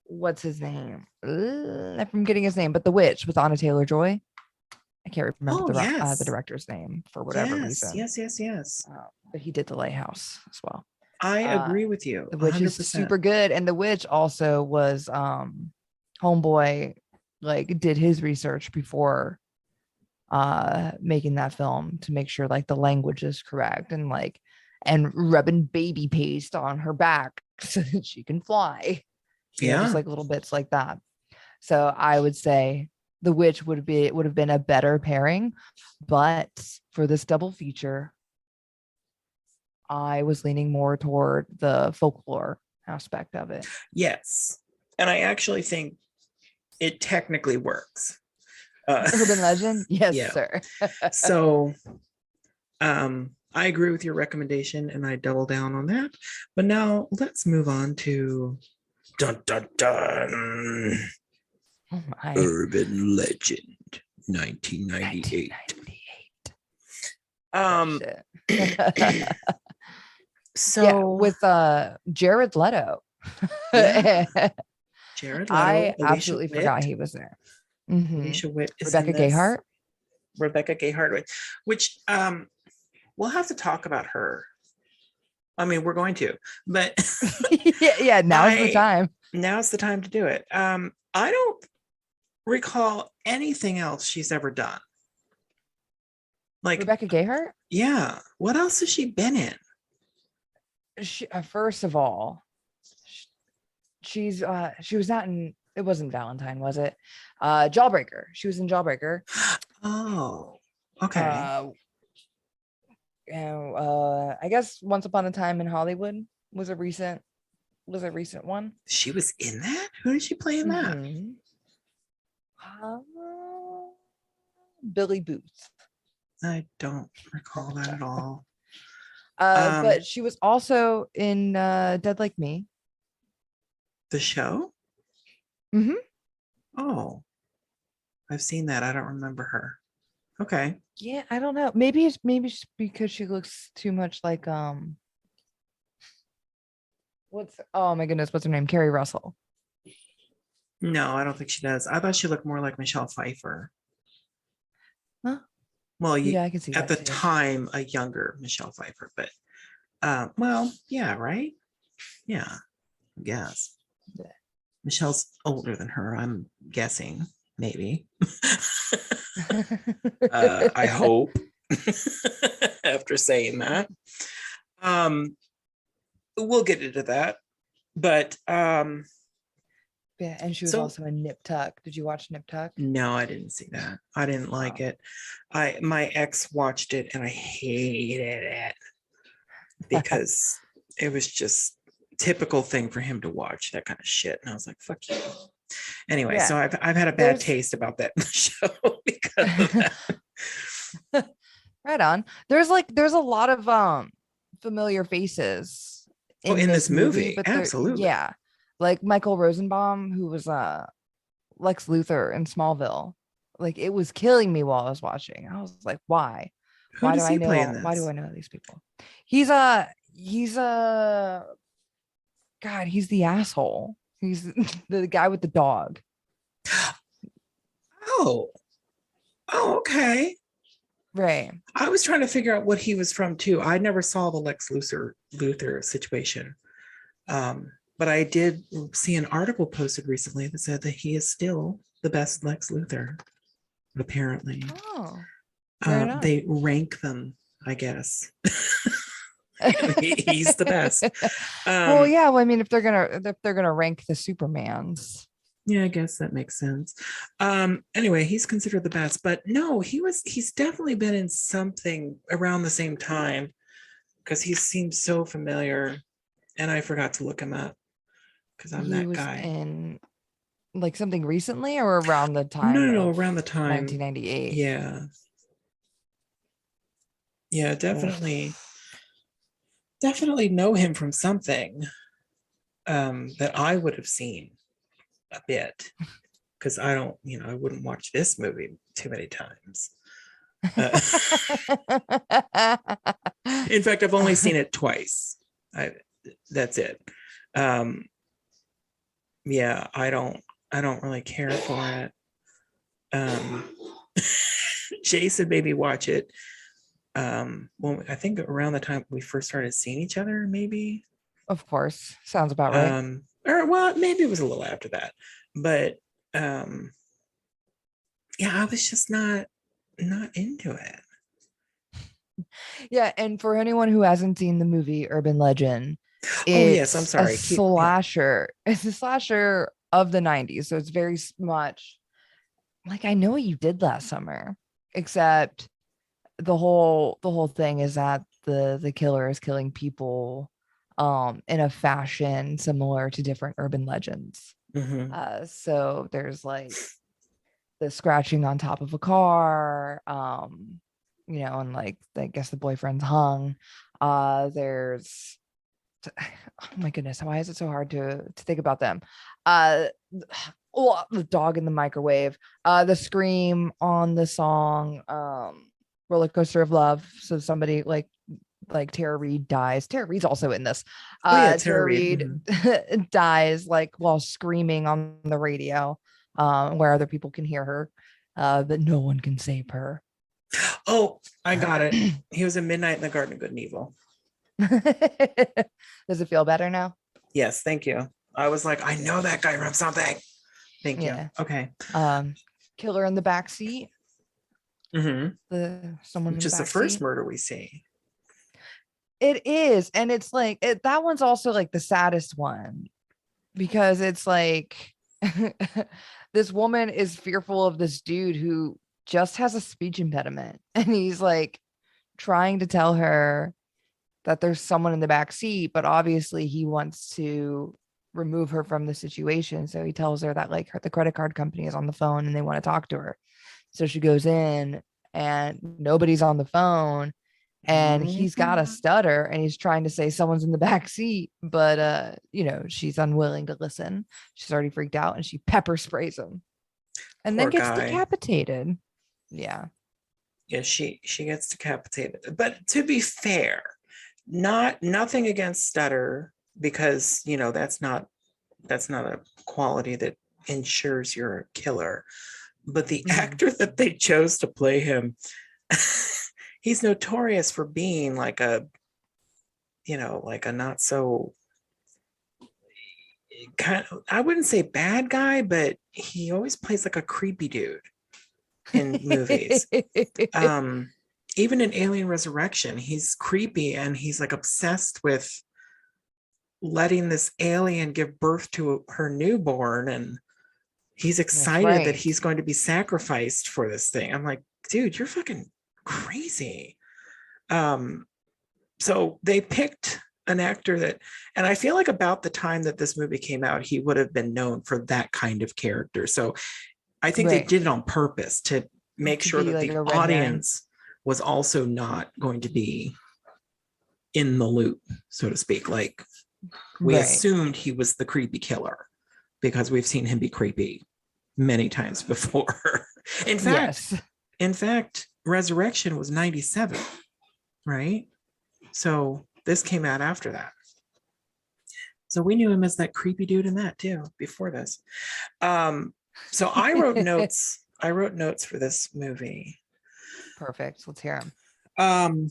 what's his name? I'm getting his name, but The Witch with Anna Taylor-Joy. I can't remember the director's name for whatever reason. Yes. But he did The Lighthouse as well. I agree with you. The Witch 100%. Is super good. And The Witch also was Homeboy, like, did his research before making that film to make sure like the language is correct, and rubbing baby paste on her back so that she can fly. Yeah, just like little bits like that. So I would say The Witch would have been a better pairing, but for this double feature, I was leaning more toward the folklore aspect of it. Yes, and I actually think it technically works. Urban Legend, yes, sir. So, I agree with your recommendation, and I double down on that. But now let's move on to dun dun dun. Urban Legend, 1998. So with Jared Leto. Jared Leto. I absolutely forgot he was there. Alicia Witt is Rebecca Gayheart. Rebecca Gayheart, which we'll have to talk about her. I mean, we're going to, but yeah, now's the time. Now's the time to do it. I don't recall anything else she's ever done. Like Rebecca Gayheart? Yeah. What else has she been in? She, first of all, she was not in, it wasn't Valentine, was it? Jawbreaker. She was in Jawbreaker. Oh, okay. I guess Once Upon a Time in Hollywood was a recent one. She was in that? Who did she play in that? Mhm. Billy Booth. I don't recall that at all. But she was also in Dead Like Me. The show? Mm-hmm. Oh, I've seen that. I don't remember her. Okay. Yeah, I don't know. Maybe it's because she looks too much like oh my goodness, what's her name? Carrie Russell. No, I don't think she does. I thought she looked more like Michelle Pfeiffer. Huh? Well, Yeah, I can see at that the too. time, a younger Michelle Pfeiffer, but well, yeah, right? Yeah, I guess. Yeah. Michelle's older than her, I'm guessing, maybe. I hope. After saying that. We'll get into that. But Yeah, and she was so also in Nip Tuck. Did you watch Nip Tuck? no, I didn't see that. I didn't like it. My ex watched it and I hated it because it was just typical thing for him to watch, that kind of shit. And I was like, fuck you. Anyway, Yeah. so I've had a bad taste about that show because of that. Right on. There's a lot of familiar faces In this movie, but absolutely. yeah. Like Michael Rosenbaum, who was Lex Luthor in Smallville. Like, it was killing me while I was watching. I was like, why? Who does he play in this? Why do I know these people? He's a God, he's the asshole. He's the guy with the dog. Oh, okay. Right. I was trying to figure out what he was from too. I never saw the Lex Luthor situation. But I did see an article posted recently that said that he is still the best Lex Luthor, apparently. Oh, they rank them, I guess. He's the best. Well, yeah. Well, I mean, if they're gonna rank the Supermans, yeah, I guess that makes sense. Anyway, he's considered the best, but no, he's definitely been in something around the same time because he seems so familiar, and I forgot to look him up because I'm that guy. In like something recently or around the time? No, around the time 1998. Yeah, definitely know him from something that I would have seen a bit, because I don't, I wouldn't watch this movie too many times. In fact, I've only seen it twice. That's it. Yeah, I don't really care for it. Jason made me watch it. Well, I think around the time we first started seeing each other, maybe. Of course, sounds about right. Or well, maybe it was a little after that, but yeah, I was just not into it. Yeah, and for anyone who hasn't seen the movie Urban Legend, oh yes, I'm sorry. A slasher. It's a slasher of the 90s, so it's very much like I Know What You Did Last Summer, except the whole thing is that the killer is killing people in a fashion similar to different urban legends. Mm-hmm. So there's like the scratching on top of a car, and like I guess the boyfriend's hung. There's oh my goodness, why is it so hard to think about them? The dog in the microwave, the scream on the song Roller Coaster of Love. So somebody like Tara Reid dies. Tara Reid's also in this. Tara Reid dies like while screaming on the radio, where other people can hear her, but no one can save her. Oh, I got it. He was in Midnight in the Garden of Good and Evil. Does it feel better now? Yes, thank you. I was like, I know that guy from something. Thank you. Okay. Killer in the backseat. Mm-hmm. Someone which is the first murder we see. It is, and it's like that one's also like the saddest one, because it's like this woman is fearful of this dude who just has a speech impediment, and he's like trying to tell her that there's someone in the back seat, but obviously he wants to remove her from the situation. So he tells her that like the credit card company is on the phone and they want to talk to her. So she goes in and nobody's on the phone, and he's got a stutter and he's trying to say someone's in the back seat, but she's unwilling to listen. She's already freaked out and she pepper sprays him and Poor then gets guy. decapitated. Yeah, she gets decapitated. But to be fair, nothing against stutter, because that's not a quality that ensures you're a killer. But the actor that they chose to play him, he's notorious for being like a not so kind of, I wouldn't say bad guy, but he always plays like a creepy dude in movies. Even in Alien Resurrection, he's creepy and he's like obsessed with letting this alien give birth to her newborn, and he's excited that he's going to be sacrificed for this thing. I'm like, dude, you're fucking crazy. So they picked an actor that, and I feel like about the time that this movie came out, he would have been known for that kind of character. So I think they did it on purpose to make sure that like the audience was also not going to be in the loop, so to speak. Like we assumed he was the creepy killer because we've seen him be creepy many times before. In fact, Resurrection was 97, right? So this came out after that. So we knew him as that creepy dude in that too, before this. So I wrote notes. I wrote notes for this movie. Perfect. Let's hear them.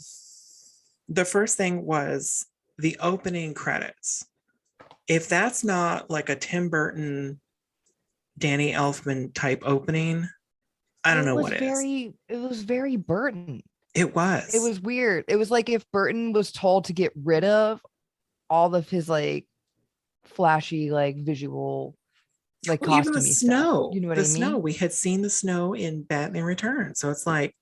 The first thing was the opening credits. If that's not like a Tim Burton, Danny Elfman type opening, I don't know what it is. It was very Burton. It was. It was weird. It was like if Burton was told to get rid of all of his like flashy, like visual, like costume. Even the snow. You know what I mean? Snow. We had seen the snow in Batman Returns, so it's like,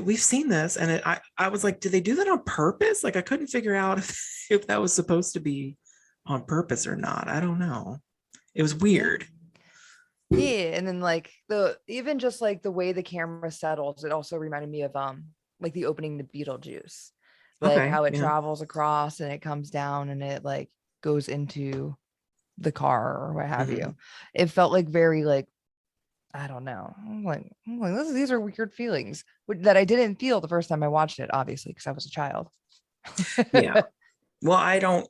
we've seen this, and I was like, did they do that on purpose? Like I couldn't figure out if that was supposed to be on purpose or not. I don't know. It was weird. Yeah, and then like even just like the way the camera settles, it also reminded me of like the opening to Beetlejuice, like how it travels across and it comes down and it like goes into the car or what have you. It felt like very like, I don't know. I'm like these are weird feelings that I didn't feel the first time I watched it, obviously, because I was a child. Yeah. Well, I don't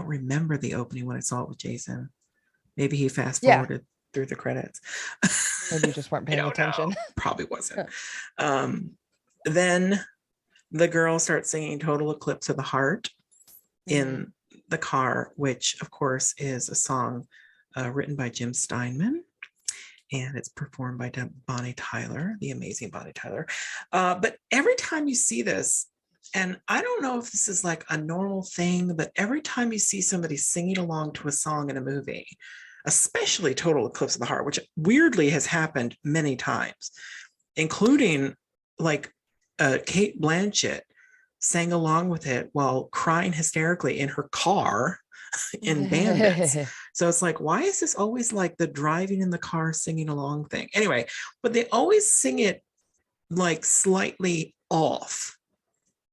remember the opening when I saw it with Jason. Maybe he fast forwarded through the credits. Maybe you just weren't paying attention. Probably wasn't. Then the girl starts singing Total Eclipse of the Heart in the car, which of course is a song written by Jim Steinman, and it's performed by Bonnie Tyler, the amazing Bonnie Tyler. But every time you see this, and I don't know if this is like a normal thing, but every time you see somebody singing along to a song in a movie, especially Total Eclipse of the Heart, which weirdly has happened many times, including like Kate Blanchett sang along with it while crying hysterically in her car in Bandits. So it's like, why is this always like the driving in the car singing along thing? Anyway, but they always sing it like slightly off.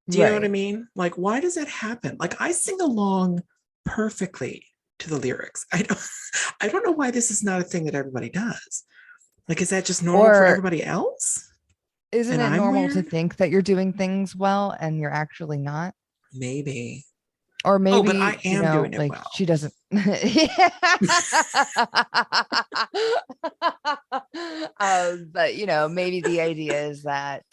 Do you know what I mean? Like, why does that happen? Like, I sing along perfectly to the lyrics. I don't know why this is not a thing that everybody does. Like, is that just normal for everybody else? Isn't it normal to think that you're doing things well and you're actually not? Maybe. Or maybe, but I am doing it well. She doesn't. But maybe the idea is that,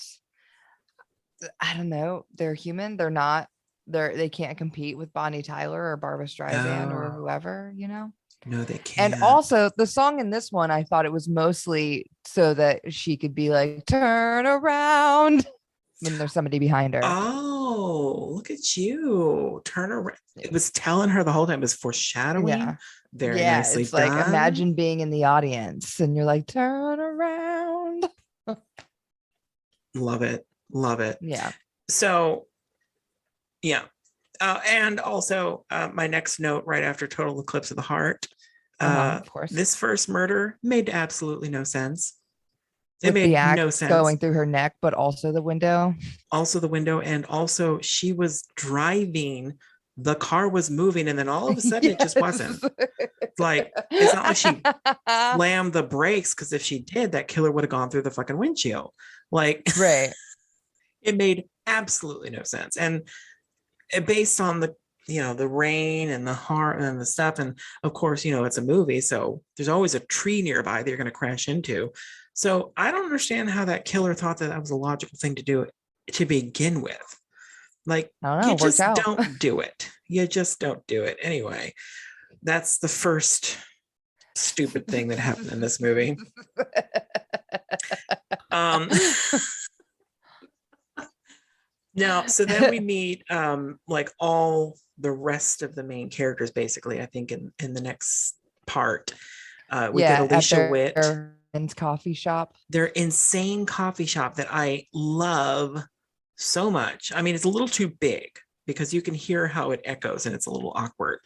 I don't know, they're human. They're not. They can't compete with Bonnie Tyler or Barbra Streisand or whoever. No, they can't. And also the song in this one, I thought it was mostly so that she could be like, turn around when there's somebody behind her. Oh, look at you. Turn around. It was telling her the whole time. It was foreshadowing. Yeah. Very nicely it's done. Like, imagine being in the audience and you're like, turn around. Love it. Love it. Yeah. So, yeah. And also, my next note right after Total Eclipse of the Heart, Of course. this first murder made absolutely no sense. It With made the axe no sense. going through her neck, but also the window. Also the window, and also she was driving. The car was moving, and then all of a sudden it just wasn't. Like, it's not like she slammed the brakes, because if she did, that killer would have gone through the fucking windshield. Like, Right. it made absolutely no sense. And based on the the rain and the heart and the stuff, and of course it's a movie, so there's always a tree nearby that you're going to crash into. So I don't understand how that killer thought that was a logical thing to do to begin with. Like, I don't know, you it worked just out. don't do it. You just don't do it. Anyway, that's the first stupid thing that happened in this movie. Now, so then we meet like all the rest of the main characters, basically, I think in the next part. We get Alicia Witt. Coffee shop. Their insane coffee shop that I love so much. I mean, it's a little too big because you can hear how it echoes and it's a little awkward.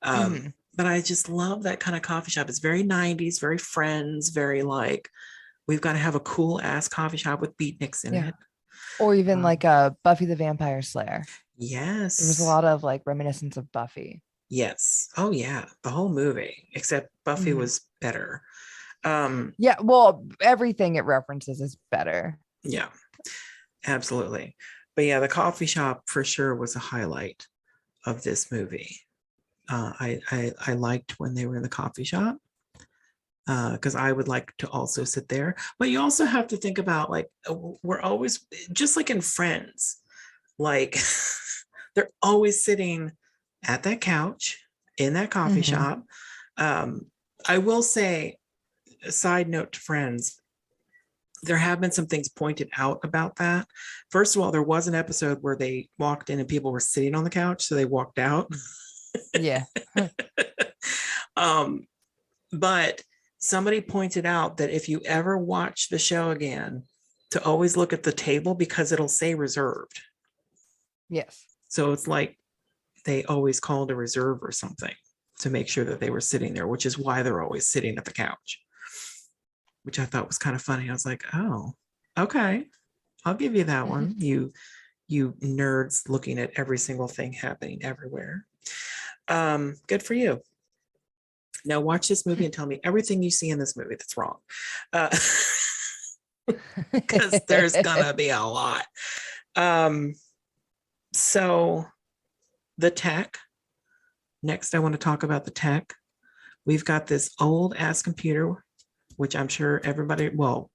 But I just love that kind of coffee shop. It's very 90s, very Friends, very like, we've got to have a cool ass coffee shop with beatniks in it. Or even like Buffy the Vampire Slayer. Yes. There was a lot of like reminiscence of Buffy. Yes. Oh yeah. The whole movie, except Buffy was better. Yeah. Well, everything it references is better. Yeah, absolutely. But yeah, the coffee shop for sure was a highlight of this movie. I liked when they were in the coffee shop, because I would like to also sit there. But you also have to think about, like, we're always just like in Friends, like they're always sitting at that couch in that coffee shop. I will say, a side note to Friends, there have been some things pointed out about that. First of all, there was an episode where they walked in and people were sitting on the couch, so they walked out. Yeah. But somebody pointed out that if you ever watch the show again, to always look at the table because it'll say reserved. Yes. So it's like they always called a reserve or something to make sure that they were sitting there, which is why they're always sitting at the couch, which I thought was kind of funny. I was like, oh, okay, I'll give you that one. You nerds looking at every single thing happening everywhere. Good for you. Now watch this movie and tell me everything you see in this movie that's wrong. Because there's gonna be a lot. So the tech. Next, I want to talk about the tech. We've got this old ass computer, which I'm sure everybody my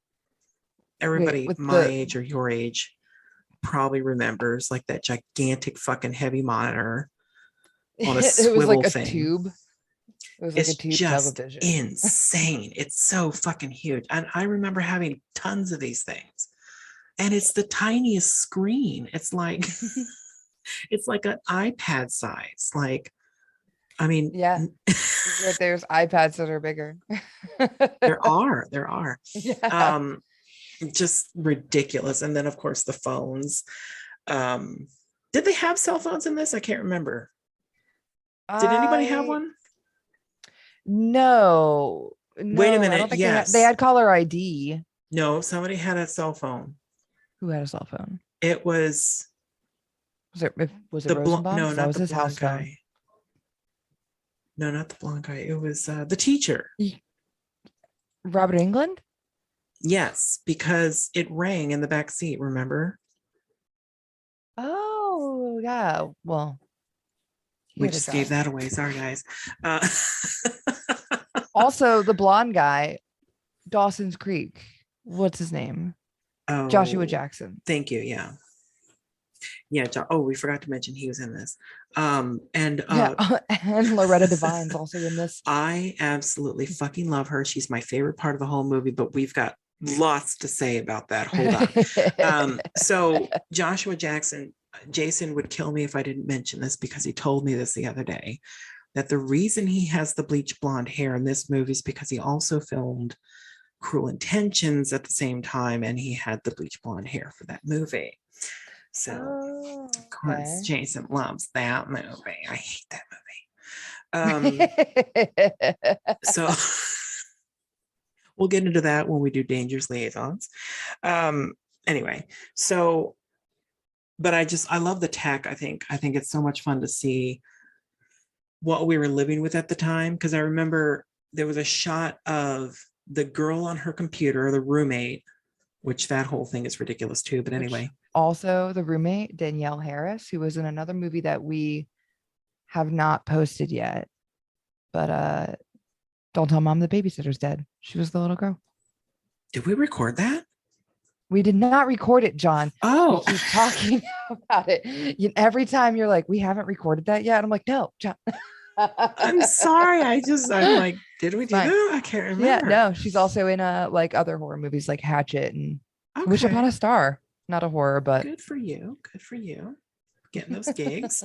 age or your age probably remembers, like that gigantic fucking heavy monitor on a swivel it was like thing. A tube. It was like a tube just television. Insane. It's so fucking huge. And I remember having tons of these things. And it's the tiniest screen. It's like it's like an iPad size. Like, I mean, yeah, there's iPads that are bigger. there are. Yeah. Just ridiculous. And then of course the phones. Did they have cell phones in this? I can't remember. Did anybody have one? No. Wait a minute. I don't think yes. They had caller ID. No, somebody had a cell phone. Who had a cell phone? It was. Was it Rosenbaum? No, not was the his blonde house guy. phone. No, not the blonde guy. It was the teacher. Robert Englund? Yes, because it rang in the back seat, remember? Oh, yeah. Well, we just gave that away. Sorry, guys. Also, the blonde guy, Dawson's Creek. What's his name? Oh, Joshua Jackson. Thank you. Yeah. Yeah. We forgot to mention he was in this. And Loretta Devine's also in this. I absolutely fucking love her. She's my favorite part of the whole movie, but we've got lots to say about that. Hold on. So Joshua Jason would kill me if I didn't mention this, because he told me this the other day, that the reason he has the bleach blonde hair in this movie is because he also filmed Cruel Intentions at the same time, and he had the bleach blonde hair for that movie. So Oh, of course, okay. Jason loves that movie. I hate that so we'll get into that when we do Dangerous Liaisons. Anyway, so but I love the tech. I think it's so much fun to see what we were living with at the time, because I remember there was a shot of the girl on her computer, the roommate, which that whole thing is ridiculous too. But anyway, also the roommate, Danielle Harris, who was in another movie that we have not posted yet. But don't tell mom the babysitter's dead. She was the little girl. Did we record that? We did not record it, John. Oh, we keep talking about it. Every time you're like, we haven't recorded that yet. I'm like, no, John. I'm sorry. I'm like, did we do that? I can't remember. Yeah, no, she's also in like other horror movies like Hatchet and Wish Upon a Star. Not a horror, but good for you. Good for you. Getting those gigs.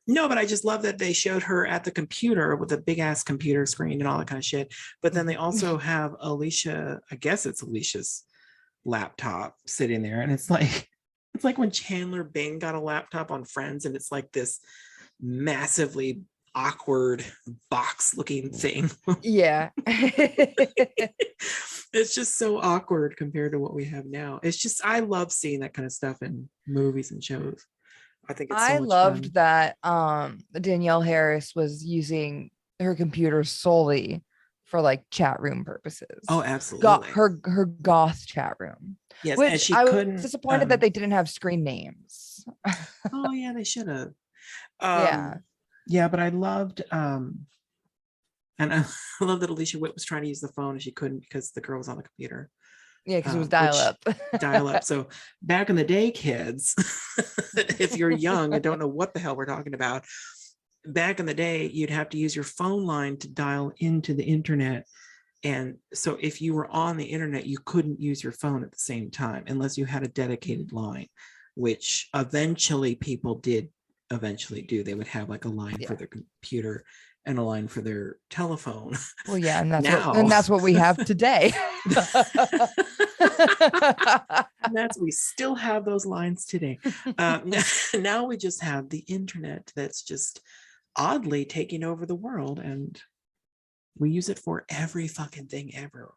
No, but I just love that they showed her at the computer with a big ass computer screen and all that kind of shit. But then they also have Alicia, I guess it's Alicia's laptop sitting there. And it's like when Chandler Bing got a laptop on Friends, and it's like this massively awkward box looking thing. Yeah. It's just so awkward compared to what we have now. It's just, I love seeing that kind of stuff in movies and shows. I think it's so much loved fun. that Danielle Harris was using her computer solely for like chat room purposes. Oh, absolutely. Her goth chat room. Yes, which and she I couldn't, was disappointed that they didn't have screen names. Oh yeah, they should have. Yeah, but I loved and I love that Alicia Witt was trying to use the phone and she couldn't because the girl was on the computer. Yeah, because it was dial up. Dial up. So back in the day, kids, if you're young and don't know what the hell we're talking about, back in the day, you'd have to use your phone line to dial into the internet. And so if you were on the internet, you couldn't use your phone at the same time unless you had a dedicated line, which eventually people did eventually do. They would have like a line for their computer and a line for their telephone. Well, yeah, and that's what we have today. We still have those lines today. Now we just have the internet that's just oddly taking over the world, and we use it for every fucking thing ever.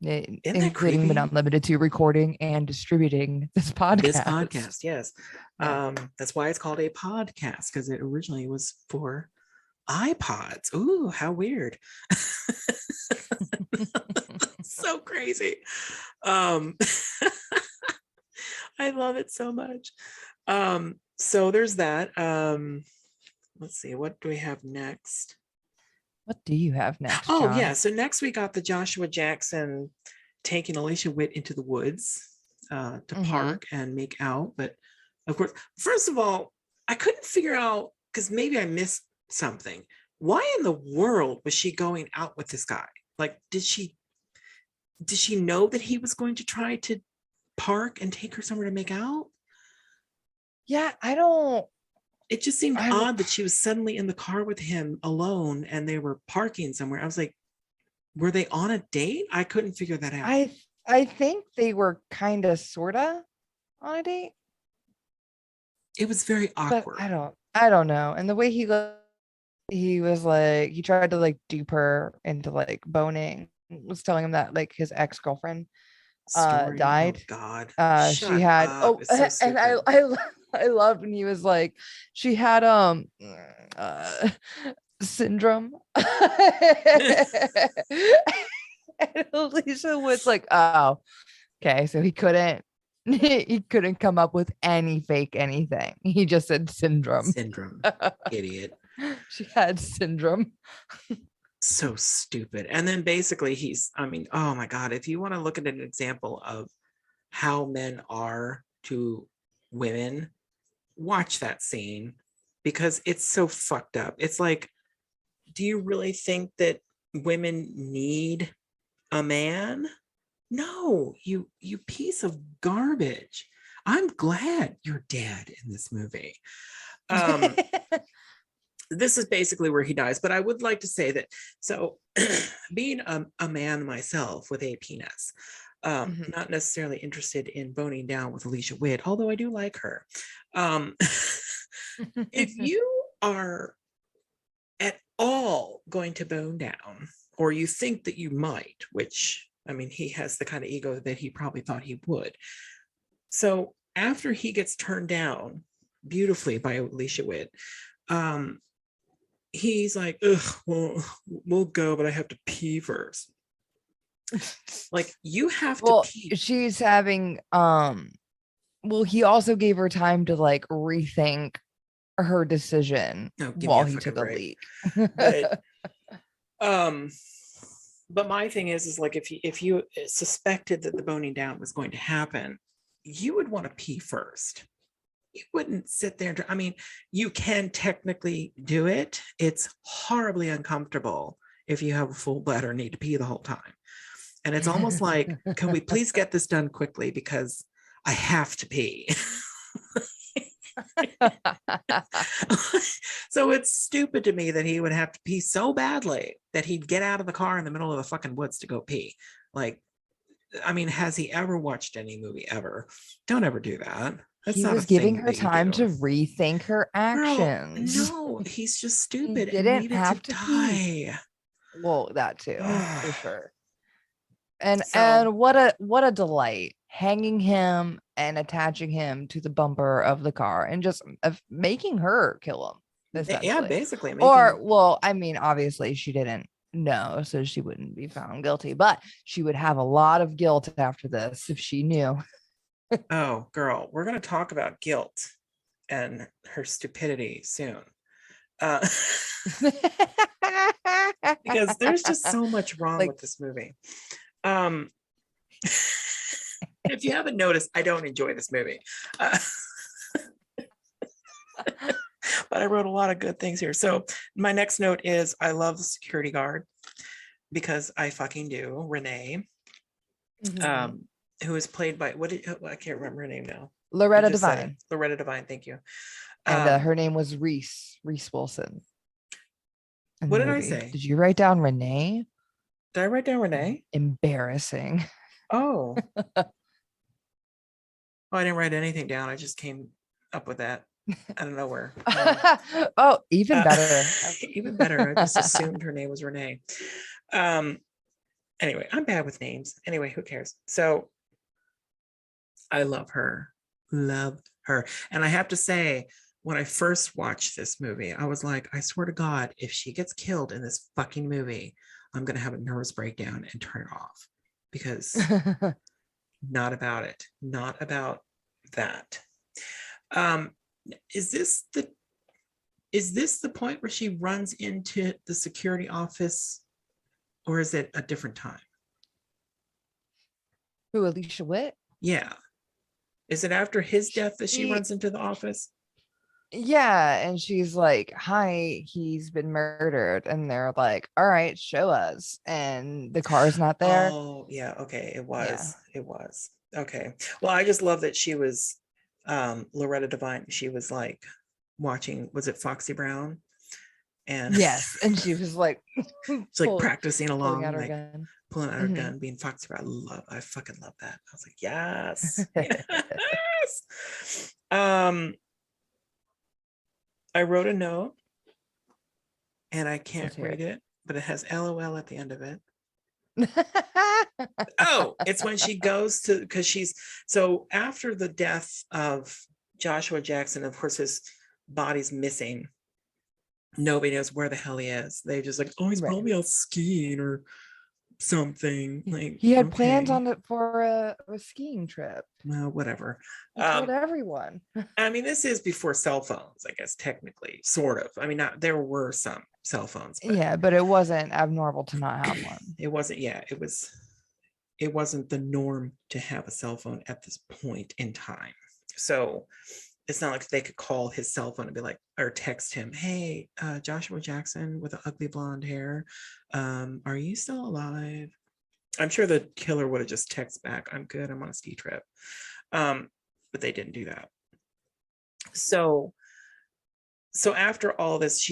Including but not limited to recording and distributing this podcast. Yes. Yeah. That's why it's called a podcast, because it originally was for iPods. Ooh, how weird. So crazy. I love it so much. So there's that. Let's see, what do we have next? What do you have next, Oh, John? yeah. So next we got the Joshua Jackson taking Alicia Witt into the woods to park and make out. But of course, first of all, I couldn't figure out, because maybe I missed something. Why in the world was she going out with this guy? Like, did she know that he was going to try to park and take her somewhere to make out? Yeah, it just seemed odd that she was suddenly in the car with him alone and they were parking somewhere. I was like, were they on a date? I couldn't figure that out. I think they were kind of sorta on a date. It was very awkward. But I don't know. And the way he was like, he tried to like dupe her into like boning, was telling him that like his ex-girlfriend died. Oh, God. She had so and I loved when he was like, she had syndrome. And Alicia was like, oh, okay, so he couldn't come up with any fake anything. He just said syndrome. Idiot. She had syndrome. So stupid. And then basically oh my God, if you want to look at an example of how men are to women, watch that scene, because it's so fucked up. It's like, do you really think that women need a man? No, you piece of garbage. I'm glad you're dead in this movie. This is basically where he dies, but I would like to say that, so being a man myself with a penis, Not necessarily interested in boning down with Alicia Witt, although I do like her. If you are at all going to bone down, or you think that you might, which, I mean, he has the kind of ego that he probably thought he would. So after he gets turned down beautifully by Alicia Witt, he's like, ugh, well, we'll go, but I have to pee first. Like, you have to pee. She's having, well, he also gave her time to like rethink her decision while he took a leak. But my thing is like, if you suspected that the boning down was going to happen, you would want to pee first. You wouldn't sit there. I mean, you can technically do it. It's horribly uncomfortable if you have a full bladder and need to pee the whole time. And it's almost like, can we please get this done quickly because I have to pee. So it's stupid to me that he would have to pee so badly that he'd get out of the car in the middle of the fucking woods to go pee. Like, I mean, has he ever watched any movie ever? Don't ever do that. That's he not was giving her time to rethink her actions. Girl, no, he's just stupid. He didn't have to die. Pee. Well, that too, for sure. And what a delight, hanging him and attaching him to the bumper of the car and just making her kill him. Yeah, basically. Well, I mean, obviously she didn't know, so she wouldn't be found guilty, but she would have a lot of guilt after this if she knew. Oh, girl, we're going to talk about guilt and her stupidity soon. Because there's just so much wrong with this movie. If you haven't noticed, I don't enjoy this movie. But I wrote a lot of good things here. So my next note is I love the security guard because I fucking do. Renee, who is played by I can't remember her name now. Loretta Devine. Loretta Devine, thank you. And her name was Reese Wilson. What did I say? Did you write down Renee? Did I write down Renee? Embarrassing. Oh. Oh, I didn't write anything down. I just came up with that out of nowhere. Oh, even better. Even better. I just assumed her name was Renee. Anyway, I'm bad with names. Anyway, who cares? So I love her. Love her. And I have to say, when I first watched this movie, I was like, I swear to God, if she gets killed in this fucking movie, I'm going to have a nervous breakdown and turn it off because not about it. Not about that. Is this the point where she runs into the security office, or is it a different time? Who, Alicia Witt? Yeah. Is it after his death that she runs into the office? Yeah, and she's like, hi, he's been murdered. And they're like, all right, show us. And the car's not there. Oh, yeah. Okay. It was. Okay. Well, I just love that she was Loretta Devine. She was like watching, was it Foxy Brown? And yes. And she was like, she's like practicing along, out her like gun. pulling out her gun, being Foxy Brown. I fucking love that. I was like, yes. Yes. I wrote a note and I can't read it, but it has LOL at the end of it. Oh, it's when she goes to, because so after the death of Joshua Jackson, of course, his body's missing. Nobody knows where the hell he is. They just like, oh, he's probably out skiing or something. Like, he had plans on it for a skiing trip. Well, whatever. He told everyone. I mean, this is before cell phones, I guess, technically, sort of. I mean, there were some cell phones. But it wasn't abnormal to not have one. It wasn't. Yeah, it wasn't the norm to have a cell phone at this point in time. So it's not like they could call his cell phone and be like, or text him, hey, Joshua Jackson with the ugly blonde hair, are you still alive? I'm sure the killer would have just texted back, I'm good, I'm on a ski trip. But they didn't do that. So after all this,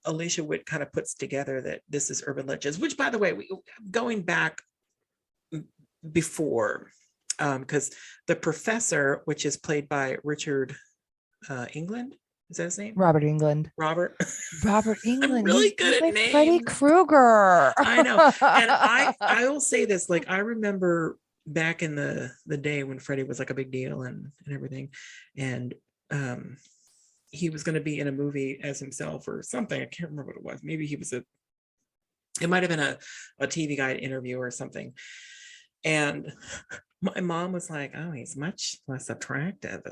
Alicia Witt kind of puts together that this is urban legends, which, by the way, going back before, because the professor, which is played by Richard England, is that his name? Robert England. Robert England. I'm really good at like names. Freddy Krueger. I know. And I will say this, like, I remember back in the day when Freddy was like a big deal and everything, and he was going to be in a movie as himself or something. I can't remember what it was. Maybe it might have been a TV Guide interview or something. And my mom was like, oh, he's much less attractive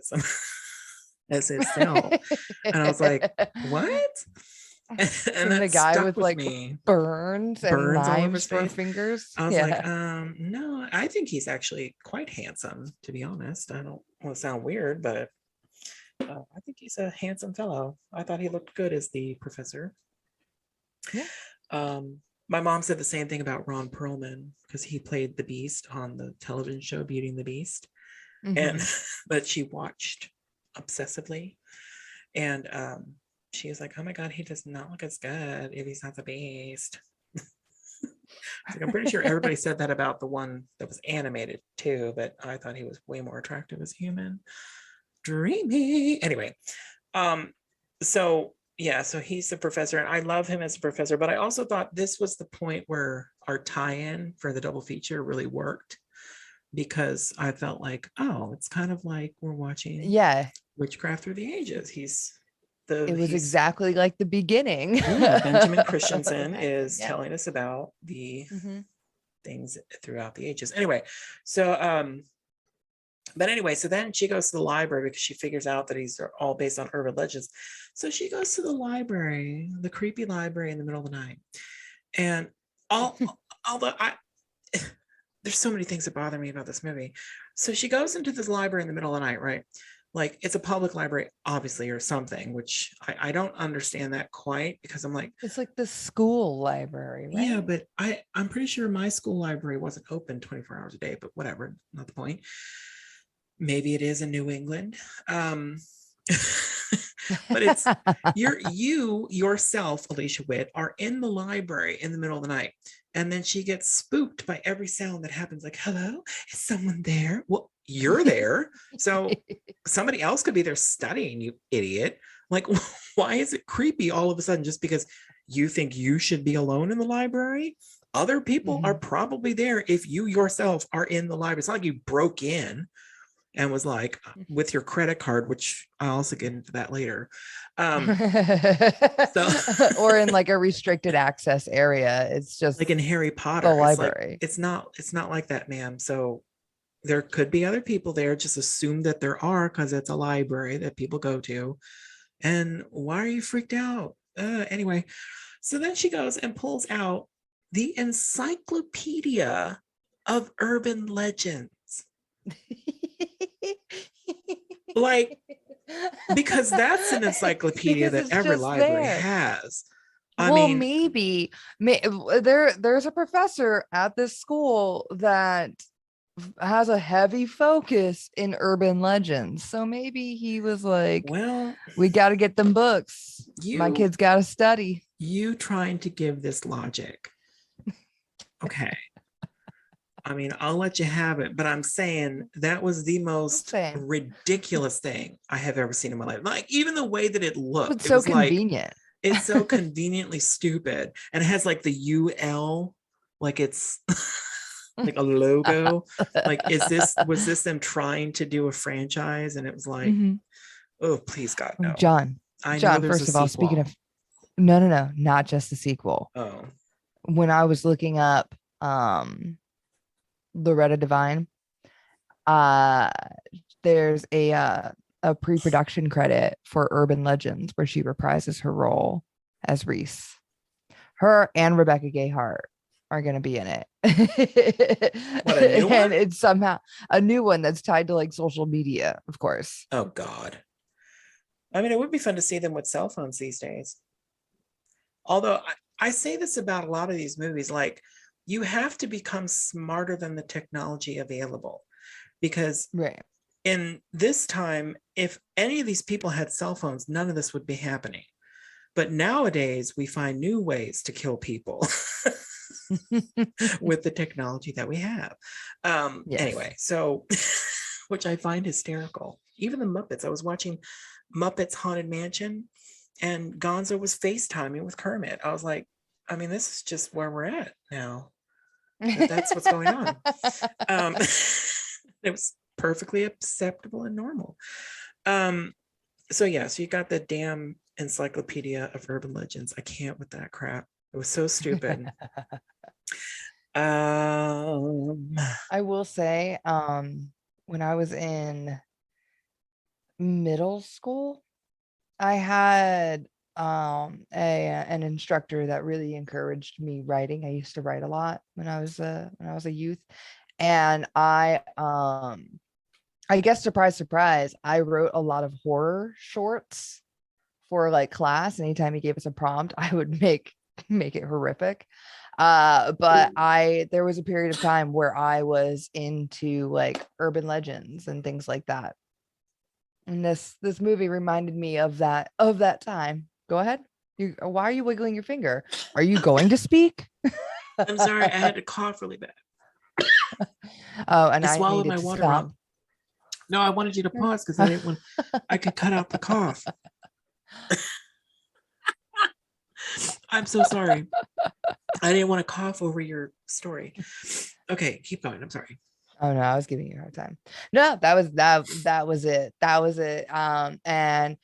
as himself. And I was like, what? And the guy with like me. burns and knives for fingers. I was like, no, I think he's actually quite handsome, to be honest. I don't want to sound weird, but I think he's a handsome fellow. I thought he looked good as the professor. Yeah. My mom said the same thing about Ron Perlman, because he played the Beast on the television show Beauty and the Beast. And but she watched obsessively, and she was like, oh my god, he does not look as good if he's not the Beast. Like, I'm pretty sure everybody said that about the one that was animated too, but I thought he was way more attractive as human. Dreamy. Anyway, so he's the professor, and I love him as a professor, but I also thought this was the point where our tie-in for the double feature really worked, because I felt like, oh, it's kind of like we're watching Witchcraft Through the Ages. It was exactly like the beginning. Benjamin Christensen is telling us about the things throughout the ages. Anyway, so so then she goes to the library because she figures out that these are all based on urban legends. So she goes to the library, the creepy library in the middle of the night. And although there's so many things that bother me about this movie. So she goes into this library in the middle of the night, right? Like, it's a public library, obviously, or something, which I don't understand that quite, because I'm like, it's like the school library, right? Yeah, but I'm pretty sure my school library wasn't open 24 hours a day, but whatever, not the point. Maybe it is in New England. But it's you yourself, Alicia Witt, are in the library in the middle of the night, and then she gets spooked by every sound that happens. Like, hello, is someone there? Well, you're there, so somebody else could be there studying, you idiot. Like, why is it creepy all of a sudden just because you think you should be alone in the library? Other people are probably there if you yourself are in the library. It's not like you broke in and was like, with your credit card, which I'll also get into that later. Or in like a restricted access area. It's just like in Harry Potter, the library. It's not like that, ma'am. So there could be other people there. Just assume that there are, because it's a library that people go to. And why are you freaked out? Anyway, so then she goes and pulls out the Encyclopedia of Urban Legends. Like, because that's an encyclopedia that every library has. I mean, maybe there's a professor at this school that has a heavy focus in urban legends, so maybe he was like, well, we got to get them books. My kids got to study. You trying to give this logic. Okay. I mean, I'll let you have it, but I'm saying that was the most ridiculous thing I have ever seen in my life. Like, even the way that it looked, it's so convenient. It's so conveniently stupid, and it has like the UL, like it's like a logo. Like, was this them trying to do a franchise? And it was like, oh, please God, no. John, first of all, speaking of, no, not just the sequel. Oh, when I was looking up, Loretta Devine, there's a pre-production credit for Urban Legends where she reprises her role as Reese. Her and Rebecca Gayheart are going to be in it. What, a new one? And it's somehow a new one that's tied to like social media, of course. Oh God. I mean, it would be fun to see them with cell phones these days. Although I say this about a lot of these movies, like, you have to become smarter than the technology available, because in this time, if any of these people had cell phones, none of this would be happening. But nowadays we find new ways to kill people. with the technology that we have. Yes. Anyway, so which I find hysterical. Even the Muppets. I was watching Muppets Haunted Mansion, and Gonzo was FaceTiming with Kermit. I was like, I mean, this is just where we're at now. That's what's going on. It was perfectly acceptable and normal. So yeah, so you got the damn Encyclopedia of Urban Legends. I can't with that crap. It was so stupid. I will say, when I was in middle school, I had an instructor that really encouraged me writing. I used to write a lot when I was a youth, and I guess surprise, surprise, I wrote a lot of horror shorts for like class. Anytime he gave us a prompt, I would make it horrific. But there was a period of time where I was into like urban legends and things like that. And this movie reminded me of that time. Go ahead. Why are you wiggling your finger? Are you going to speak? I'm sorry, I had to cough really bad. Oh, and I swallowed needed my to water stop. wrong. No, I wanted you to pause because I didn't want. I could cut out the cough. I'm so sorry. I didn't want to cough over your story. Okay, keep going. I'm sorry. Oh no, I was giving you a hard time. No, that was it. That was it. And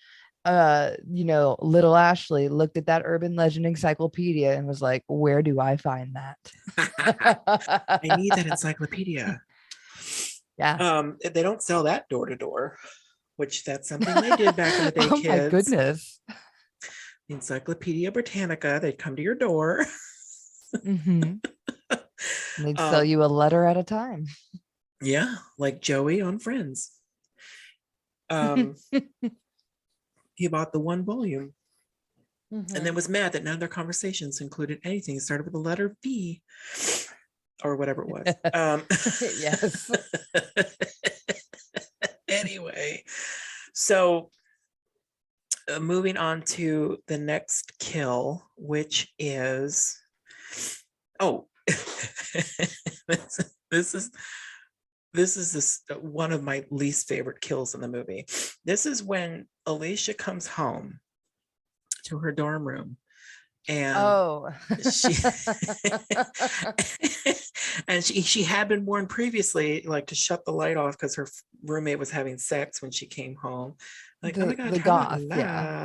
little Ashley looked at that urban legend encyclopedia and was like, where do I find that? I need that encyclopedia. Yeah. They don't sell that door to door, which that's something they did back in the day, Oh kids. my goodness. Encyclopedia Britannica, they'd come to your door. Mm-hmm. They'd sell you a letter at a time. Yeah, like Joey on Friends. He bought the one volume and then was mad that none of their conversations included anything. It started with the letter V or whatever it was. Yes. Anyway, so moving on to the next kill, which is this is one of my least favorite kills in the movie. This is when Alicia comes home to her dorm room, and she had been warned previously, like, to shut the light off because her roommate was having sex when she came home. Like, oh my god, the goth,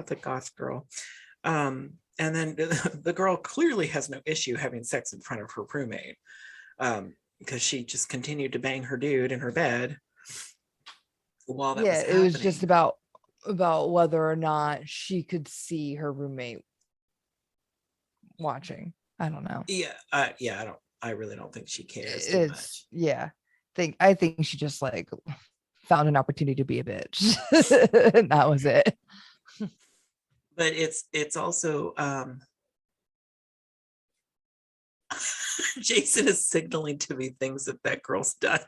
the goth girl. And then the girl clearly has no issue having sex in front of her roommate, because she just continued to bang her dude in her bed while that was happening. It was just about whether or not she could see her roommate watching. I don't know. I really don't think she cares too much. Yeah. I think she just like found an opportunity to be a bitch. And that was it. But it's also Jason is signaling to me things that girl's done.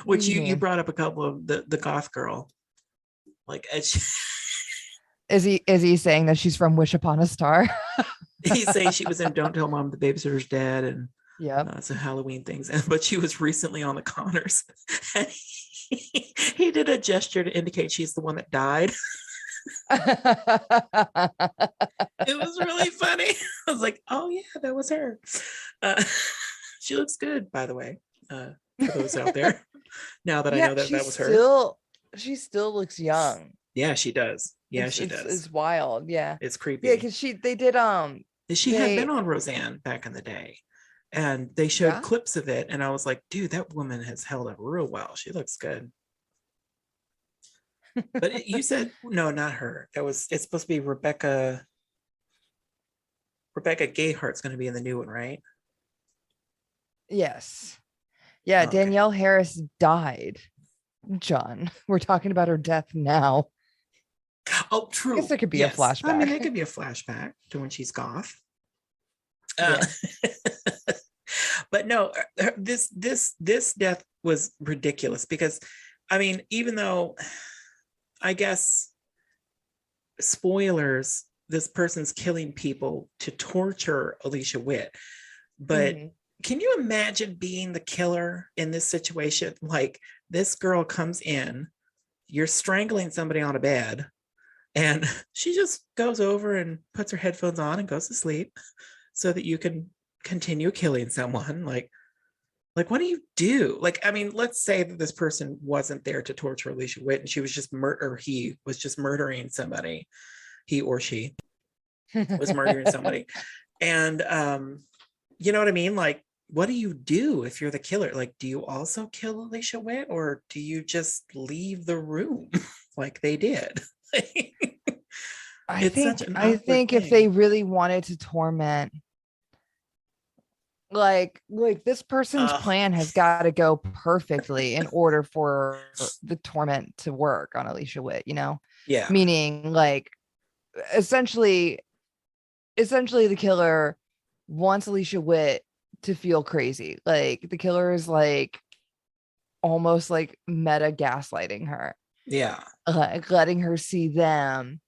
Which you brought up a couple of the goth girl. Like, is he saying that she's from Wish Upon a Star? He's saying she was in Don't Tell Mom the Babysitter's Dead and some Halloween things. But she was recently on the Connors. And he did a gesture to indicate she's the one that died. It was really funny. I was like, oh yeah, that was her. She looks good, by the way, for those out there. Now that I know that was her. She still looks young. Yeah, she does. Yeah, she does. It's wild. Yeah, it's creepy. Yeah, because they did she had been on Roseanne back in the day, and they showed clips of it, and I was like, dude, that woman has held up real well. She looks good. But you said no, not her. It's supposed to be Rebecca Gayhart's going to be in the new one, right? Yes. Yeah, okay. Danielle Harris died. John, we're talking about her death now. Oh, true. I guess there could be a flashback. I mean, there could be a flashback to when she's goth. But no, this death was ridiculous because, I mean, even though, I guess, spoilers, this person's killing people to torture Alicia Witt. But Mhm. can you imagine being the killer in this situation? Like, this girl comes in, you're strangling somebody on a bed, and she just goes over and puts her headphones on and goes to sleep so that you can continue killing someone. Like, what do you do? Like, I mean, let's say that this person wasn't there to torture Alicia Witt, and she was just he was just murdering somebody. He or she was murdering somebody. And you know what I mean? Like, what do you do if you're the killer? Like, do you also kill Alicia Witt, or do you just leave the room like they did? I It's think such an I awkward think if thing. they really wanted to torment, like this person's plan has got to go perfectly in order for the torment to work on Alicia Witt, you know? Yeah. Meaning, like, essentially the killer wants Alicia Witt to feel crazy. Like, the killer is like almost like meta gaslighting her, Yeah. like letting her see them,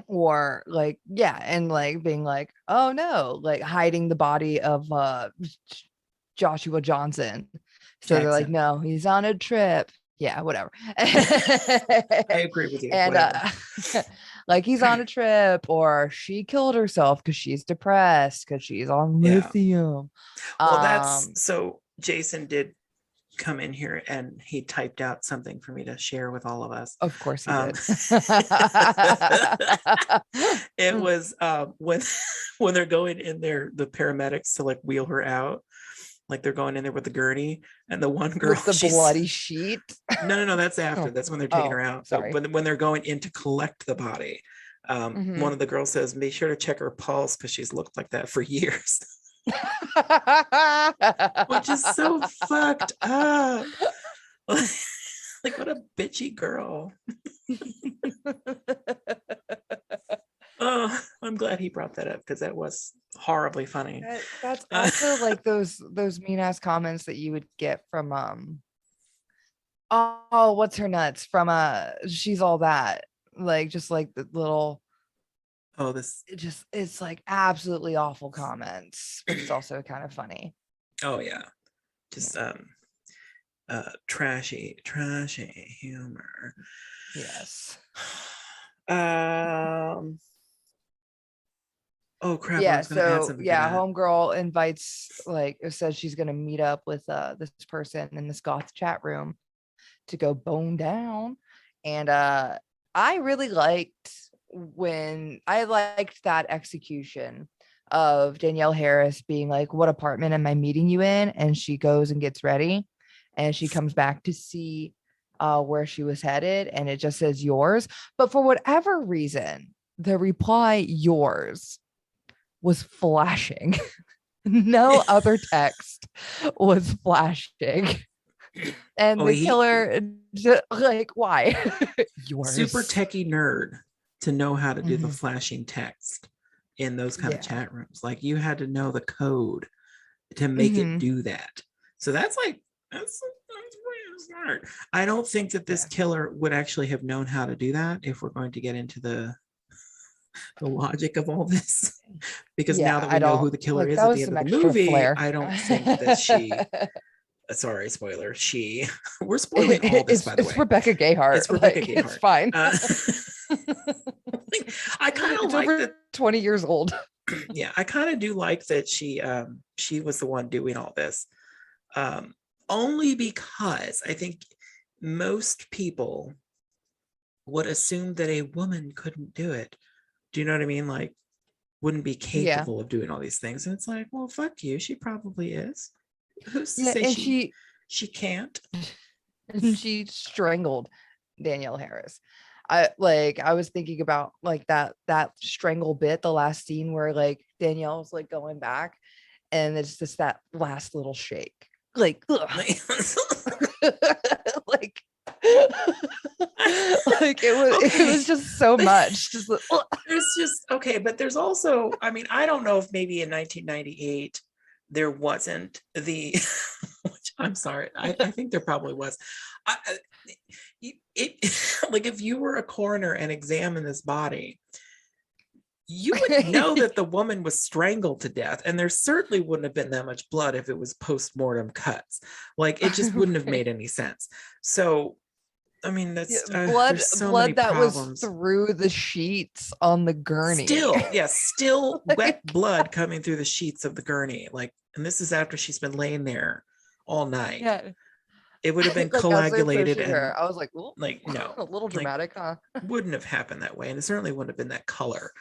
or like, yeah, and like being like, oh no, like hiding the body of Joshua Johnson. So they're like, Häxan. no, he's on a trip. Yeah, whatever. I agree with you. And like, he's on a trip, or she killed herself because she's depressed because she's on lithium. Well, that's so Jason did come in here and he typed out something for me to share with all of us. Of course he did. It was when they're going in there, the paramedics to like wheel her out, like they're going in there with the gurney, and the one girl with the bloody sheet. No, that's after. That's when they're taking her out. Sorry. So when they're going in to collect the body, one of the girls says, "Be sure to check her pulse because she's looked like that for years." Which is so fucked up. Like, what a bitchy girl. Oh, I'm glad he brought that up because that was horribly funny. That's also like those mean ass comments that you would get from oh, what's her nuts from She's All That, like, just like the little, it's like absolutely awful comments, but it's also kind of funny. Oh yeah, just trashy humor. Yes. Oh crap! Yeah. I was gonna add So something yeah, to that. homegirl invites, like, says she's gonna meet up with this person in this goth chat room to go bone down, and I really liked that execution of Danielle Harris being like, "What apartment am I meeting you in?" And she goes and gets ready, and she comes back to see where she was headed, and it just says yours. But for whatever reason, the reply "yours" was flashing. No other text was flashing. And the killer, like, why? Yours. Super techie nerd to know how to do the flashing text in those kind of chat rooms. Like, you had to know the code to make it do that. So that's pretty smart. I don't think that this killer would actually have known how to do that, if we're going to get into the logic of all this, because now that we know who the killer is at the end of the movie, flair. I don't think that she sorry, spoiler, we're spoiling all this, by the way. It's Rebecca Gayheart. It's Rebecca Gayheart. It's fine. I kind of like that. 20 years old. Yeah, I kind of do like that she was the one doing all this, only because I think most people would assume that a woman couldn't do it. Do you know what I mean? Like, wouldn't be capable of doing all these things. And it's like, well, fuck you. She probably is. Who's to say she can't? And she strangled Danielle Harris. I was thinking about like that strangle bit, the last scene where like Danielle's like going back, and it's just that last little shake. Like, like like it was just so much. Just there's just but there's also, I mean, I don't know if maybe in 1998 there wasn't the which I'm sorry, I think there probably was. Like, if you were a coroner and examined this body, you would know that the woman was strangled to death, and there certainly wouldn't have been that much blood if it was post-mortem cuts. Like, it just wouldn't have made any sense. So, I mean, that's there's so many that problems. was through the sheets on the gurney. Still wet blood coming through the sheets of the gurney. Like, and this is after she's been laying there all night. Yeah. It would have been Like, coagulated, and I was like, well, like, no, a little dramatic, like, huh? wouldn't have happened that way, and it certainly wouldn't have been that color.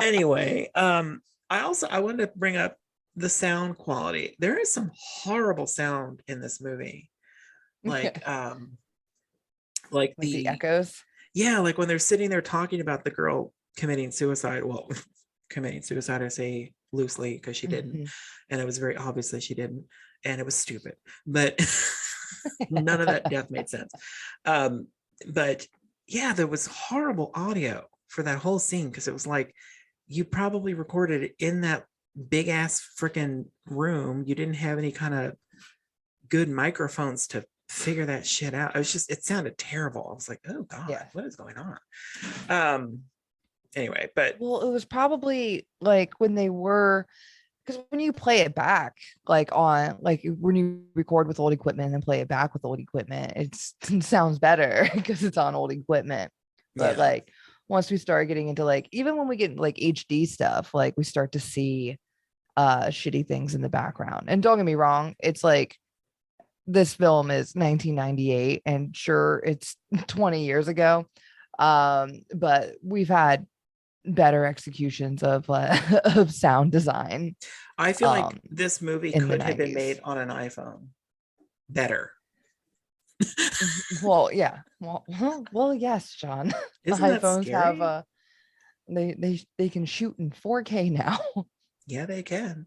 Anyway, I wanted to bring up the sound quality. There is some horrible sound in this movie, like the echoes. Yeah, like when they're sitting there talking about the girl committing suicide. Well, committing suicide, I say loosely, because she didn't, and it was very obvious that she didn't, and it was stupid, but none of that death made sense. But yeah, there was horrible audio for that whole scene, because it was like you probably recorded it in that big ass freaking room. You didn't have any kind of good microphones to figure that shit out. It sounded terrible. I was like, oh God, what is going on? Anyway, but well, it was probably like when they were, because when you play it back, like when you record with old equipment and play it back with old equipment, it sounds better because it's on old equipment. But like once we start getting into like, even when we get like HD stuff, like we start to see shitty things in the background. And don't get me wrong, it's like this film is 1998, and sure, it's 20 years ago, but we've had better executions of of sound design. I feel like this movie could have been made on an iPhone better. Well, yeah. Well, yes, John. Isn't the that iPhones scary? have they can shoot in 4K now. Yeah, they can.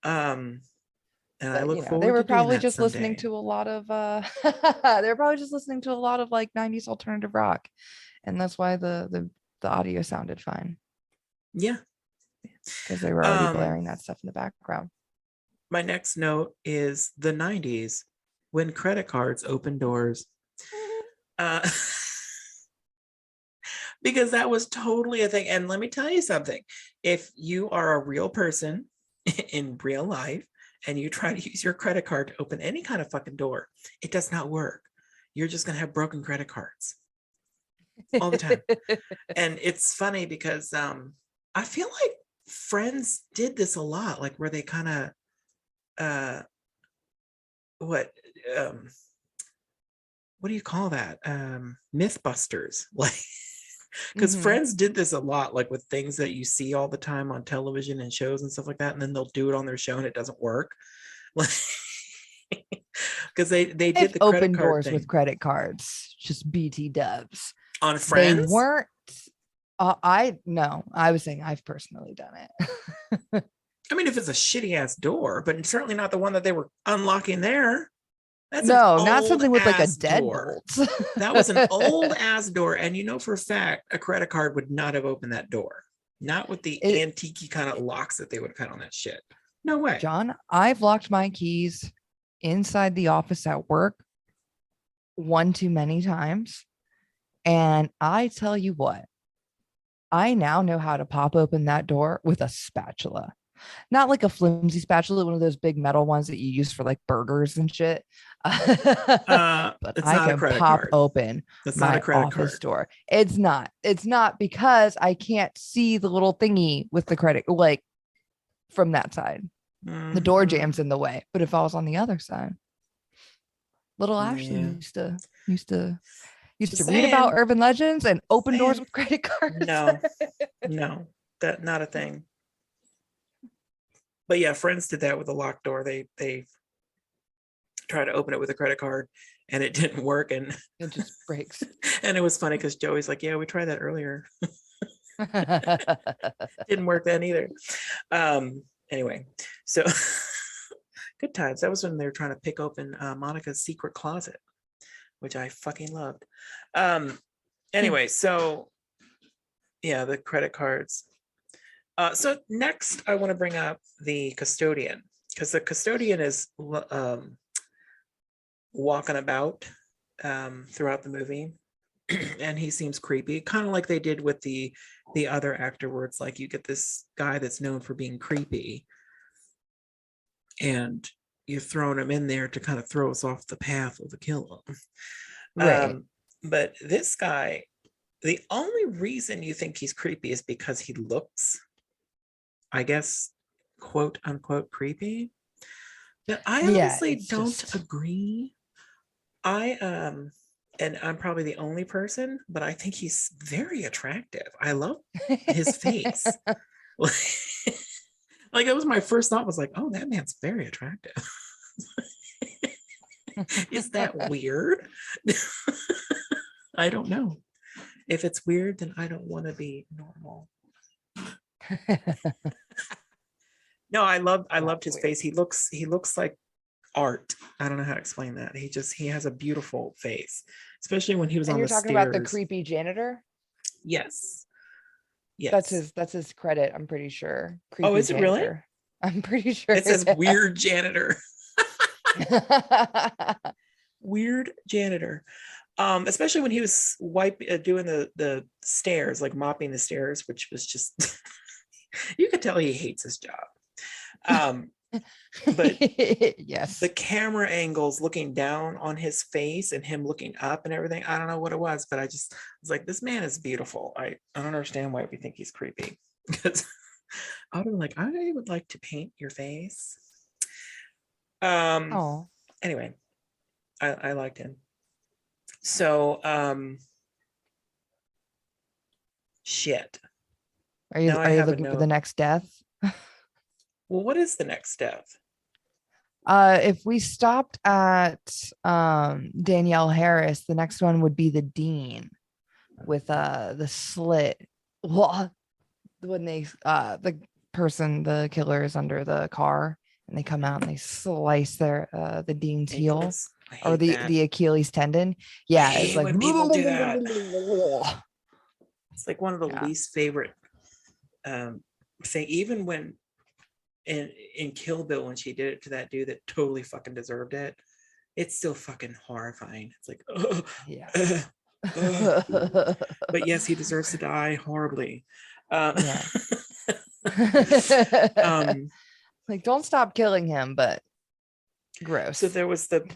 And but, I look forward they were to probably doing that just someday. listening to a lot of they were probably just listening to a lot of like 90s alternative rock, and that's why the audio sounded fine. Yeah, because they were already blaring that stuff in the background. My next note is the 90s, when credit cards open doors. Because that was totally a thing. And let me tell you something. If you are a real person in real life and you try to use your credit card to open any kind of fucking door, it does not work. You're just going to have broken credit cards all the time. And it's funny because I feel like Friends did this a lot, like where they kind of what do you call that? Mythbusters, like, because Friends did this a lot, like with things that you see all the time on television and shows and stuff like that, and then they'll do it on their show and it doesn't work. Like, because they did the open credit card doors thing with credit cards, just BT dubs on Friends. They weren't. I was saying I've personally done it. I mean, if it's a shitty ass door, but certainly not the one that they were unlocking there. That's not something with like a deadbolt. That was an old ass door, and you know for a fact a credit card would not have opened that door. Not with the antique kind of locks that they would have had on that shit. No way. John, I've locked my keys inside the office at work one too many times, and I tell you what, I now know how to pop open that door with a spatula. Not like a flimsy spatula, one of those big metal ones that you use for like burgers and shit. But I can pop open my office door. It's not because I can't see the little thingy with the credit, like from that side. The door jams in the way. But if I was on the other side, little Ashley used to read about urban legends and open doors with credit cards. No, that not a thing. But yeah, Friends did that with a locked door. They tried to open it with a credit card and it didn't work, and it just breaks. And it was funny because Joey's like, yeah, we tried that earlier. Didn't work then either. Anyway, so good times. That was when they were trying to pick open Monica's secret closet, which I fucking loved. Anyway, so yeah, the credit cards. So next I want to bring up the custodian, because the custodian is walking about throughout the movie, and he seems creepy, kind of like they did with the other actor, where it's like you get this guy that's known for being creepy, and you're throwing him in there to kind of throw us off the path of the kill him. Right. But this guy, the only reason you think he's creepy is because he looks, I guess, quote unquote creepy. But I honestly don't agree. And I'm probably the only person, but I think he's very attractive. I love his face. Like that was my first thought, was like, oh, that man's very attractive. Is that weird? I don't know. If it's weird, then I don't want to be normal. No, I loved his face. He looks like art. I don't know how to explain that. He has a beautiful face, especially when he was And on you're the talking stairs. about the creepy janitor? Yes. That's his credit, I'm pretty sure. Oh, is it really? Janitor. I'm pretty sure it says weird janitor. Weird janitor. Especially when he was doing the stairs, like mopping the stairs, which was just you could tell he hates his job. But yes, the camera angles looking down on his face and him looking up and everything, I don't know what it was, but I was like, this man is beautiful. I don't understand why we think he's creepy, because I would be like, I would like to paint your face. Anyway, I liked him. So shit. Are you looking for the next death? Well, what is the next death? If we stopped at Danielle Harris, the next one would be the dean with the slit. Well, when they the killer is under the car and they come out and they slice the dean's heel or the Achilles tendon. Yeah, it's like when people do that. It's like one of the least favorite thing, even when in Kill Bill, when she did it to that dude that totally fucking deserved it, it's still fucking horrifying. It's like, but yes, he deserves to die horribly. Like, don't stop killing him, but gross. So there was the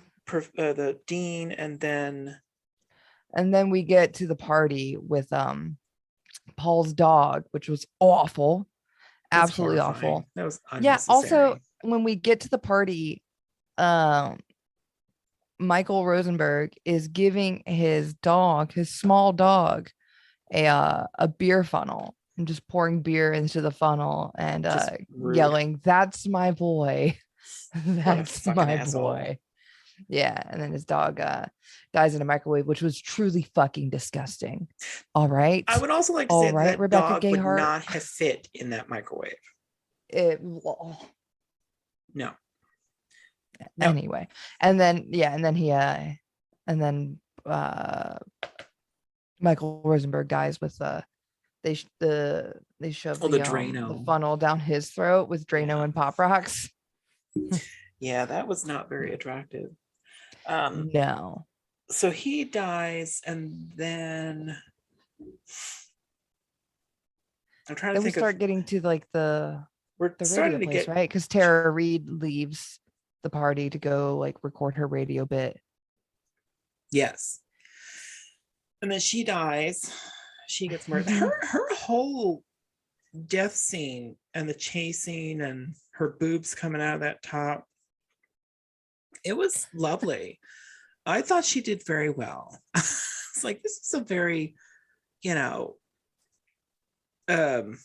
dean, and then we get to the party with Paul's dog, which was awful. Absolutely awful. That was unnecessary. Yeah, also when we get to the party, Michael Rosenberg is giving his small dog a beer funnel and just pouring beer into the funnel and yelling, "That's my boy." That's my boy. Yeah, and then his dog dies in a microwave, which was truly fucking disgusting. All right. I would also like to say that Rebecca dog Gayheart would not have fit in that microwave. No. Anyway, and then Michael Rosenberg dies with they shove the Drano, the funnel down his throat with Drano and Pop Rocks. Yeah, that was not very attractive. No. So he dies, and then I'm trying to think. We start getting to like the radio place, right? Because Tara Reid leaves the party to go like record her radio bit. Yes. And then she dies. She gets murdered. Her whole death scene and the chasing and her boobs coming out of that top, it was lovely. I thought she did very well. It's like, this is a very, what am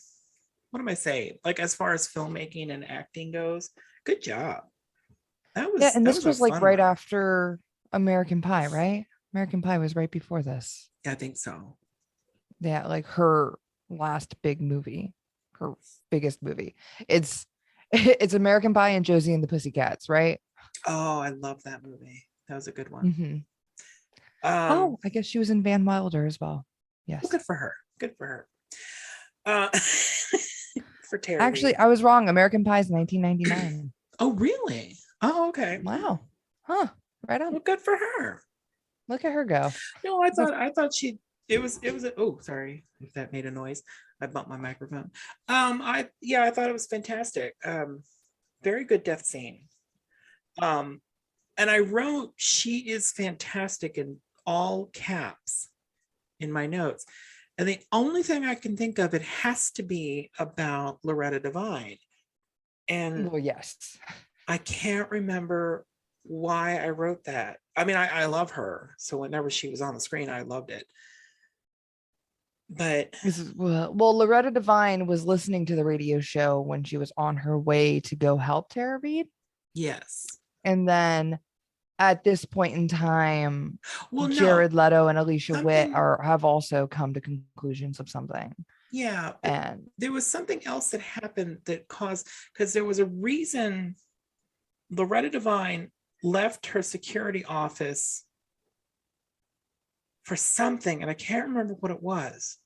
I saying? Like, as far as filmmaking and acting goes, good job. That was, and this was like right after American Pie, right? American Pie was right before this. Yeah, I think so. Yeah, like her last big movie, her biggest movie. It's American Pie and Josie and the Pussycats, right? Oh, I love that movie. That was a good one. Mm-hmm. I guess she was in Van Wilder as well. Yes. Well, good for her. Good for her. For Terry. Actually, I was wrong. American Pie is 1999. Oh, really? Oh, okay. Wow. Huh. Right on. Well, good for her. Look at her go. No, I thought oh, sorry if that made a noise. I bumped my microphone. I thought it was fantastic. Very good death scene. And I wrote, she is fantastic in all caps in my notes. And the only thing I can think of, it has to be about Loretta Devine. And Well, yes. I can't remember why I wrote that. I mean, I love her. So whenever she was on the screen, I loved it. But well, Loretta Devine was listening to the radio show when she was on her way to go help Tara Reid. yes. And then at this point in time, Well, Jared Leto and Alicia Witt something- have also come to conclusions of something. Yeah. And there was something else that happened that caused, because there was a reason Loretta Devine left her security office for something, and I can't remember what it was.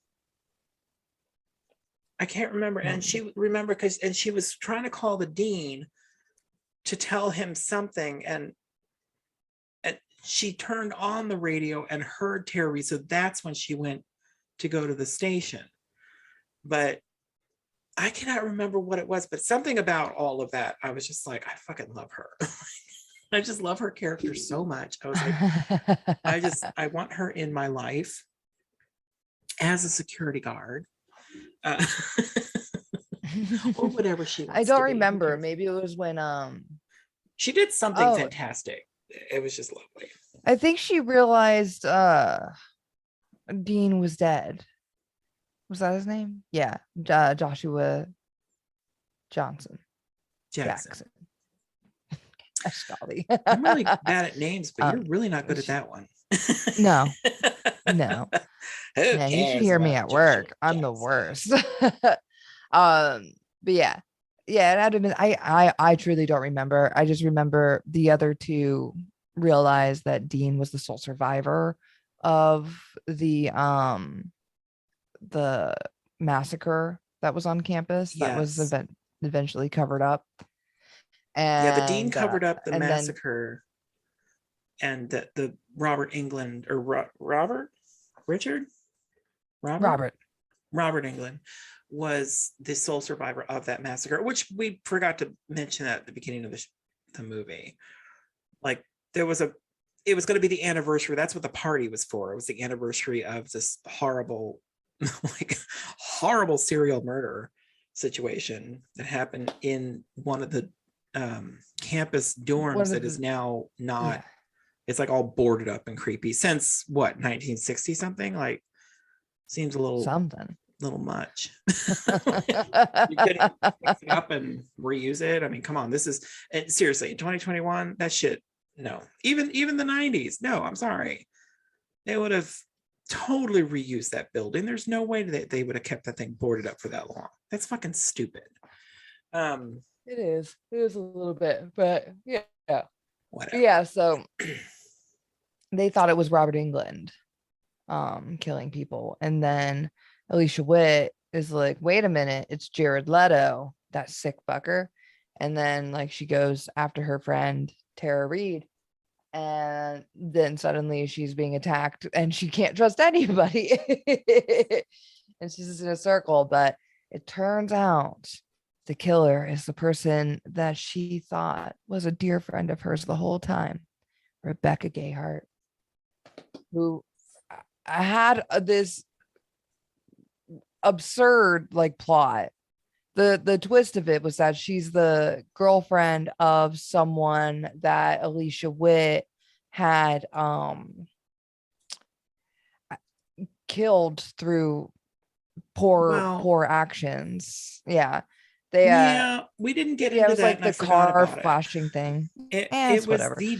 I can't remember. And she remember and she was trying to call the dean to tell him something, and she turned on the radio and heard Terry. So that's when she went to go to the station. But I cannot remember what it was, but something about all of that. I was just like, I fucking love her. I just love her character so much. I was like, I want her in my life as a security guard. Or whatever she wants. I don't remember. Maybe it was when she did something fantastic. It was just lovely. I think she realized Dean was dead. Was that his name? Yeah. Joshua Jackson. Golly. I'm really bad at names, but you're really not good at that one. No. Yeah, you should hear me at work. I'm the worst. But yeah, it had to been. I truly don't remember. I just remember the other two realized that Dean was the sole survivor of the massacre that was on campus. That was eventually covered up. And the dean covered up the massacre, and the Robert England or Robert England was the sole survivor of that massacre, which we forgot to mention at the beginning of the movie. Like it was going to be the anniversary. That's what the party was for. It was the anniversary of this horrible serial murder situation that happened in one of the campus dorms that is now not, it's like all boarded up and creepy since what, 1960 something? Like seems a little much. You couldn't fix it up and reuse it. I mean, come on, this is seriously in 2021, that shit, no. Even the 90s, no, I'm sorry, they would have totally reused that building. There's no way that they would have kept that thing boarded up for that long. That's fucking stupid. It is a little bit, but yeah. Whatever. Yeah, so they thought it was Robert England killing people, and then Alicia Witt is like, wait a minute, it's Jared Leto, that sick fucker. And then like she goes after her friend Tara Reid, and then suddenly she's being attacked and she can't trust anybody. And she's just in a circle. But it turns out the killer is the person that she thought was a dear friend of hers the whole time, Rebecca Gayheart, who had this absurd like plot. The twist of it was that she's the girlfriend of someone that Alicia Witt had killed through poor actions. Yeah. We didn't get into that. Like the car flashing thing. It was whatever. The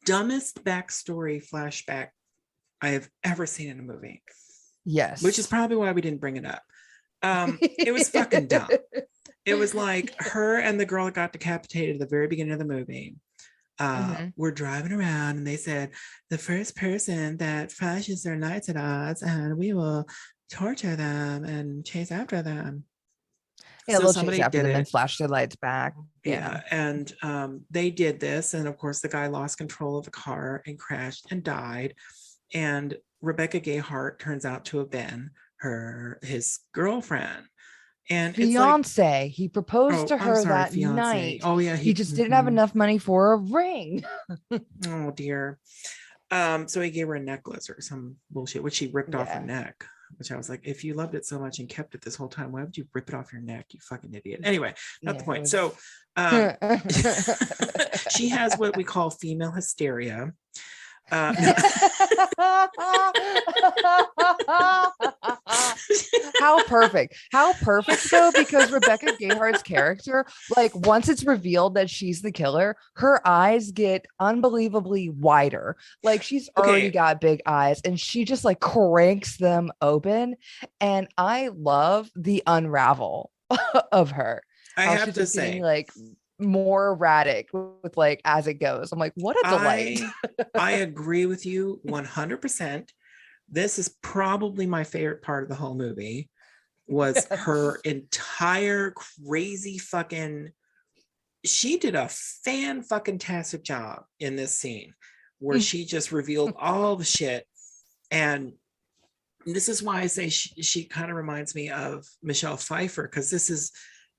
dumbest backstory flashback I have ever seen in a movie. Yes. Which is probably why we didn't bring it up. It was fucking dumb. It was like her and the girl that got decapitated at the very beginning of the movie. Were driving around and they said, the first person that flashes their lights at us and we will torture them and chase after them. Yeah, So they'll chase somebody after did them and it. flash their lights back. Yeah. And they did this. And of course, the guy lost control of the car and crashed and died. And Rebecca Gayheart turns out to have been his girlfriend. And it's like, Fiance. He proposed oh, to I'm her sorry, that fiance. night. Oh yeah, He just didn't have enough money for a ring. Oh dear. So he gave her a necklace or some bullshit, which she ripped off her Yeah. neck. Which I was like, if you loved it so much and kept it this whole time, why would you rip it off your neck? You fucking idiot. Anyway, not the Yeah, point. it So she has what we call female hysteria. No. How perfect though, because Rebecca Gayheart's character, like once it's revealed that she's the killer, her eyes get unbelievably wider. Like she's already got big eyes and she just like cranks them open, and I love the unravel of her. I How have she's to just getting say, like more erratic with like as it goes. I'm like, what a delight. I agree with you 100%. This is probably my favorite part of the whole movie, was her entire crazy fucking, she did a fan-fucking-tastic job in this scene where she just revealed all the shit. And this is why I say she kind of reminds me of Michelle Pfeiffer, because this is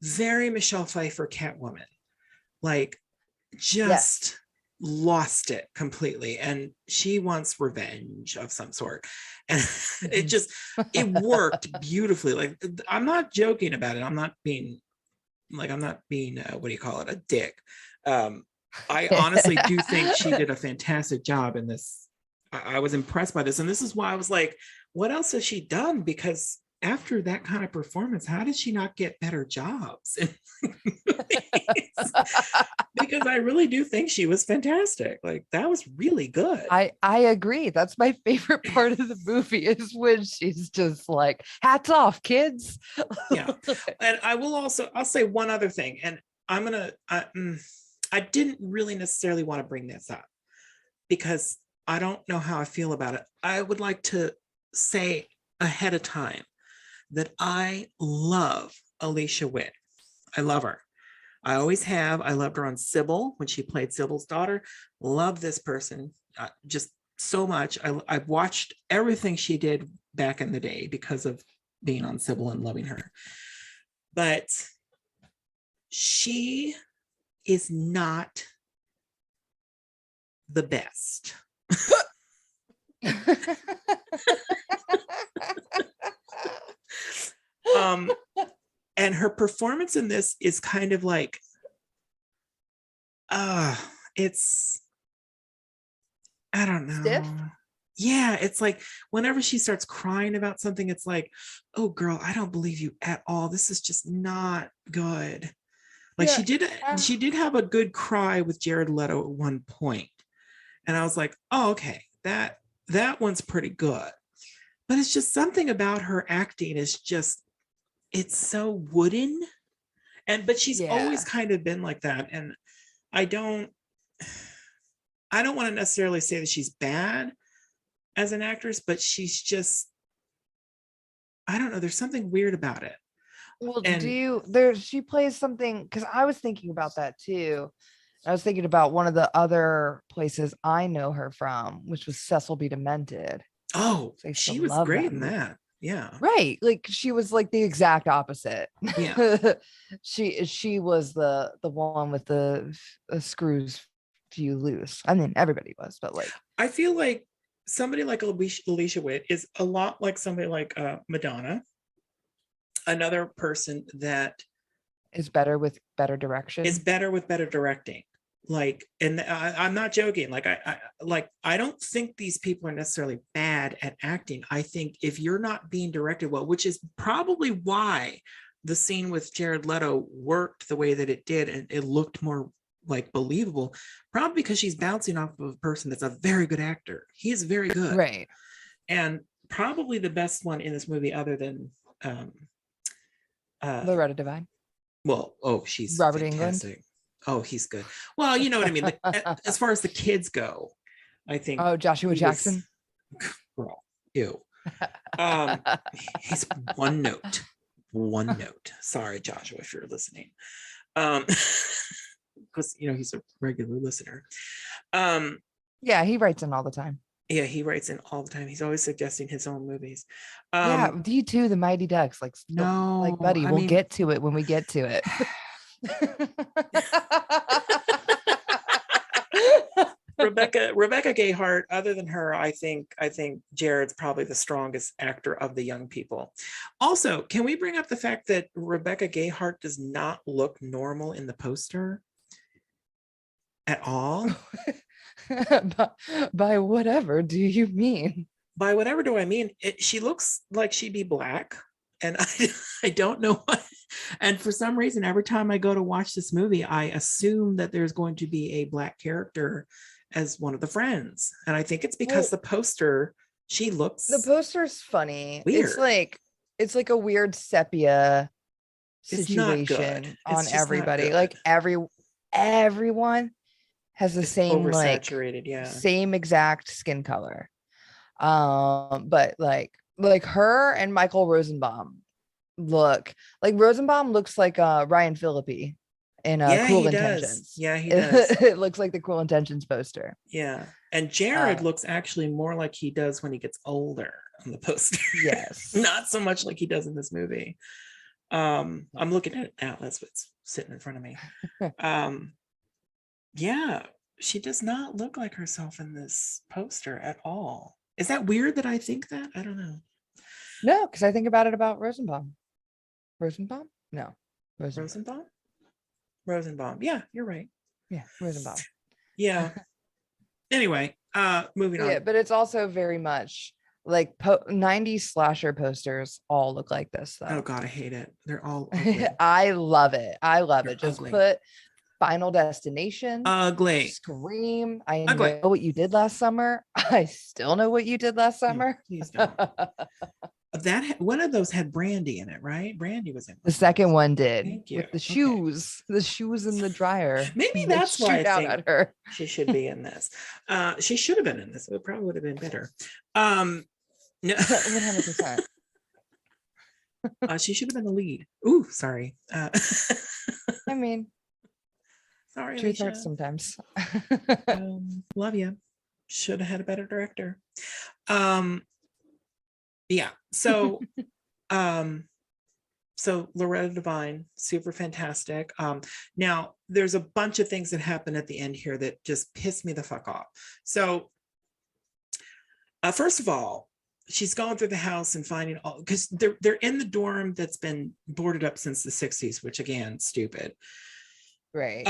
very Michelle Pfeiffer Catwoman. Like, just lost it completely, and she wants revenge of some sort, and it worked beautifully. Like, I'm not joking about it. I'm not being what do you call it, a dick. I honestly do think she did a fantastic job in this. I was impressed by this, and this is why I was like, what else has she done? Because after that kind of performance, how did she not get better jobs? Because I really do think she was fantastic. Like, that was really good. I agree. That's my favorite part of the movie, is when she's just like, hats off, kids. Yeah. And I'll say one other thing, and I didn't really necessarily want to bring this up because I don't know how I feel about it. I would like to say ahead of time that I love Alicia Witt. I love her. I always have. I loved her on Sybil when she played Sybil's daughter. Love this person just so much. I've watched everything she did back in the day because of being on Sybil and loving her. But she is not the best. And her performance in this is kind of like, it's, I don't know. Stiff? Yeah, it's like whenever she starts crying about something, it's like, oh girl, I don't believe you at all. This is just not good. Like, she did have a good cry with Jared Leto at one point. And I was like, oh, okay, that one's pretty good. But it's just something about her acting is just, it's so wooden. But she's always kind of been like that. And I don't want to necessarily say that she's bad as an actress, but she's just, I don't know, there's something weird about it. Well, she plays something, because I was thinking about that too. I was thinking about one of the other places I know her from, which was Cecil B. Demented. Oh, she was great in that. Yeah. Right. Like, she was like the exact opposite. Yeah. she was the one with the screws few loose. I mean, everybody was, but like, I feel like somebody like Alicia Witt is a lot like somebody like Madonna, another person that is better with better direction. Is better with better directing. Like, and I'm not joking. Like, I don't think these people are necessarily bad at acting. I think if you're not being directed well, which is probably why the scene with Jared Leto worked the way that it did, and it looked more like believable, probably because she's bouncing off of a person that's a very good actor. He is very good. Right. And probably the best one in this movie, other than Loretta Devine. Well, she's Robert fantastic. Englund. Oh, he's good. Well, you know what I mean. As far as the kids go, I think. Oh, Joshua Jackson. Girl, ew. He's one note. one note. Sorry, Joshua, if you're listening. Because he's a regular listener. Yeah, he writes in all the time. Yeah, he writes in all the time. He's always suggesting his own movies. Yeah, D2, the Mighty Ducks. Like, no, like, buddy, we'll get to it when we get to it. Rebecca Gayheart, other than her, I think Jared's probably the strongest actor of the young people. Also, can we bring up the fact that Rebecca Gayheart does not look normal in the poster at all? By whatever do you mean? By whatever do I mean? She looks like she'd be black, and I don't know why. And for some reason, every time I go to watch this movie, I assume that there's going to be a black character as one of the friends. And I think it's because the poster, she looks... The poster's funny. Weird. It's like a weird sepia situation on everybody. Like everyone has the same same exact skin color. But like her and Michael Rosenbaum look like Rosenbaum looks like Ryan Phillippe in Cruel Intentions. Yeah, he does. It looks like the Cruel Intentions poster. Yeah. And Jared looks actually more like he does when he gets older on the poster. Yes. Not so much like he does in this movie. I'm looking at it now. That's what's sitting in front of me. Yeah, she does not look like herself in this poster at all. Is that weird that I think that? I don't know. No, because I think about it about Rosenbaum. Rosenbaum? No. Rosenbaum? Rosenbaum. Yeah, you're right. Yeah, Rosenbaum. Yeah. Anyway, moving on. Yeah, but it's also very much like 90s slasher posters all look like this though. Oh God, I hate it. They're all ugly. I love it. They're Just ugly. put Final Destination. Ugly. Scream. I Ugly. know what you did last summer. I still know what you did last summer. Please don't. One of those had Brandy in it, right? Brandy was in The second one did. Thank you. With the shoes in the dryer. Maybe that's why I think at her. she should be in this. She should have been in this. It probably would have been better. No. 100%. She should have been the lead. Ooh, sorry. I mean, sorry, truth Alicia. hurts sometimes. Love you. Should have had a better director. Yeah. So, so Loretta Devine, super fantastic. Now there's a bunch of things that happen at the end here that just piss me the fuck off. So, first of all, she's going through the house and finding all, because they're in the dorm that's been boarded up since the 60s, which again, stupid. Right.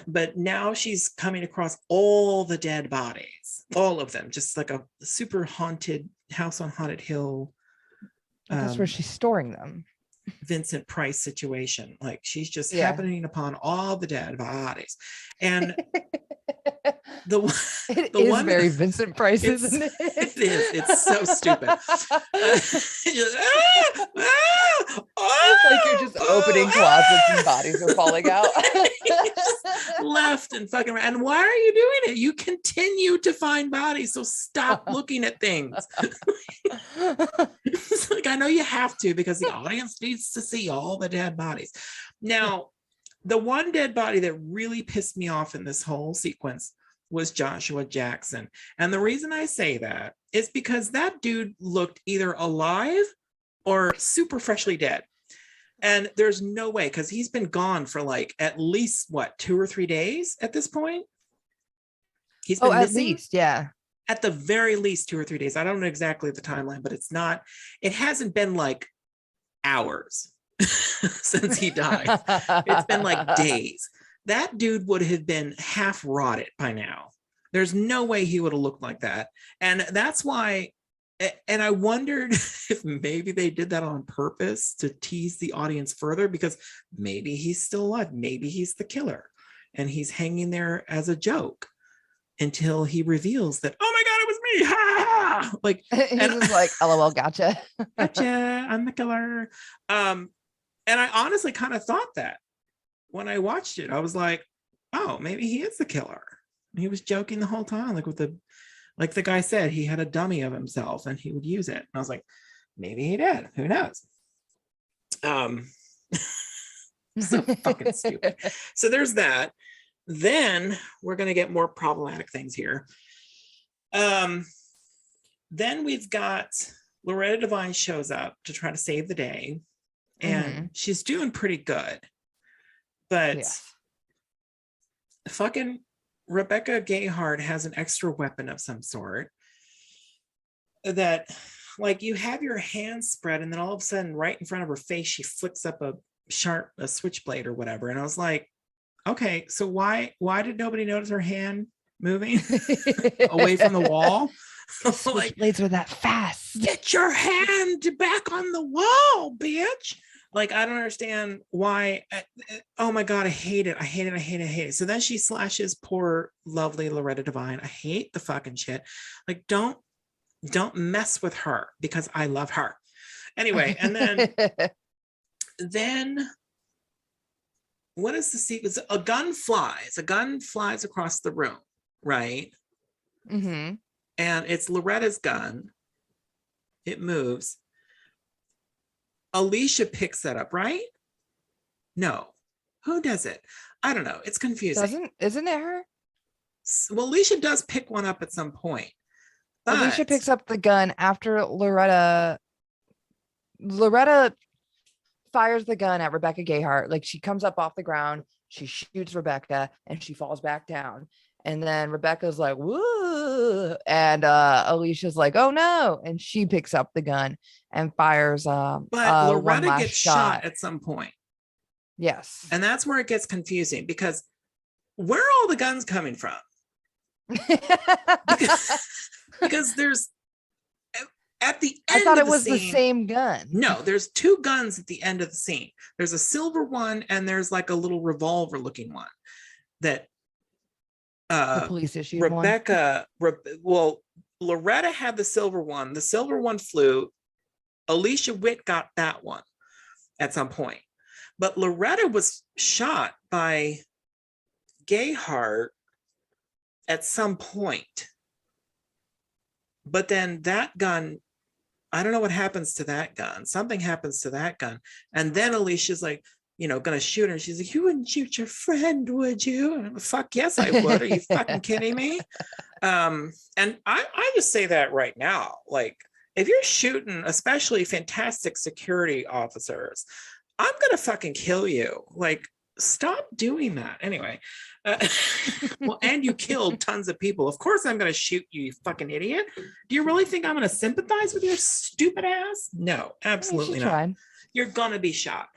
But now she's coming across all the dead bodies, all of them, just like a super haunted house on Haunted Hill. That's where she's storing them. Vincent Price situation. Like she's just happening upon all the dead bodies. And it is very Vincent Price, isn't it? It is. It's so stupid. Like you're just opening closets and bodies are falling out. Left and fucking right. And why are you doing it? You continue to find bodies, so stop looking at things. It's like, I know you have to because the audience needs to see all the dead bodies. Now, the one dead body that really pissed me off in this whole sequence was Joshua Jackson. And the reason I say that is because that dude looked either alive or super freshly dead. And there's no way, because he's been gone for like at least 2 or 3 days at this point. He's been missing. At least, yeah. At the very least 2 or 3 days. I don't know exactly the timeline, but it hasn't been like hours since he died. It's been like days. That dude would have been half rotted by now. There's no way he would have looked like that. And that's why, and I wondered if maybe they did that on purpose to tease the audience further, because maybe he's still alive. Maybe he's the killer and he's hanging there as a joke until he reveals that, oh my God, it was me. Ha, ha, ha. Like, and was like, LOL, gotcha. Gotcha, I'm the killer. And I honestly kind of thought that when I watched it. I was like, oh, maybe he is the killer. He was joking the whole time, like the guy said, he had a dummy of himself and he would use it. And I was like, maybe he did. Who knows? Um, so fucking stupid. So there's that. Then we're going to get more problematic things here. Then we've got Loretta Devine shows up to try to save the day, and she's doing pretty good. But fucking Rebecca Gayheart has an extra weapon of some sort that, like, you have your hands spread, and then all of a sudden, right in front of her face, she flicks up a switchblade or whatever. And I was like, okay, so why did nobody notice her hand moving away from the wall? Like, blades are that fast. Get your hand back on the wall, bitch. Like, I don't understand why. Oh my God, I hate it. I hate it. I hate it. I hate it. So then she slashes poor, lovely Loretta Devine. I hate the fucking shit. Like, don't mess with her because I love her. Anyway, and then what is the sequence? A gun flies across the room, right? And it's Loretta's gun. It moves. Alicia picks that up, right? No. Who does it? I don't know. It's confusing. Isn't it her? Well, Alicia does pick one up at some point. But Alicia picks up the gun after Loretta fires the gun at Rebecca Gayheart. Like, she comes up off the ground, she shoots Rebecca, and she falls back down. And then Rebecca's like, woo. And Alicia's like, oh no. And she picks up the gun and fires. But Loretta gets shot at some point. Yes. And that's where it gets confusing, because where are all the guns coming from? because there's at the end. I thought it was scene, the same gun. No, there's two guns at the end of the scene. There's a silver one, and there's like a little revolver looking one that the police issued Rebecca Loretta had the silver one. The silver one flew. Alicia Witt got that one at some point. But Loretta was shot by Gayheart at some point. But then that gun, I don't know what happens to that gun. Something happens to that gun. And then Alicia's like, gonna shoot her. She's like, you wouldn't shoot your friend, would you? And I'm like, fuck yes, I would. Are you fucking kidding me? And I just say that right now. Like, if you're shooting, especially fantastic security officers, I'm gonna fucking kill you. Like, stop doing that. Anyway, well, and you killed tons of people. Of course I'm gonna shoot you, you fucking idiot. Do you really think I'm gonna sympathize with your stupid ass? No, absolutely not. Tried. You're gonna be shot.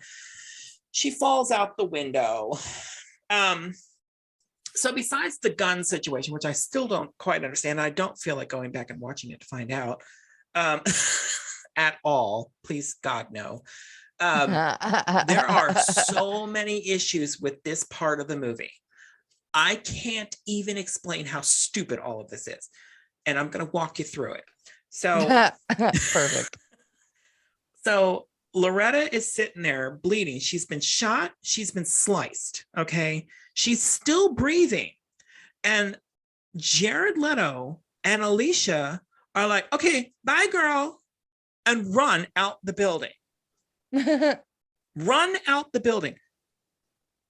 She falls out the window. So besides the gun situation, which I still don't quite understand, I don't feel like going back and watching it to find out at all. Please, God, no. There are so many issues with this part of the movie. I can't even explain how stupid all of this is. And I'm going to walk you through it. So perfect. So Loretta is sitting there bleeding. She's been shot. She's been sliced. Okay. She's still breathing. And Jared Leto and Alicia are like, okay, bye, girl, and run out the building. Run out the building.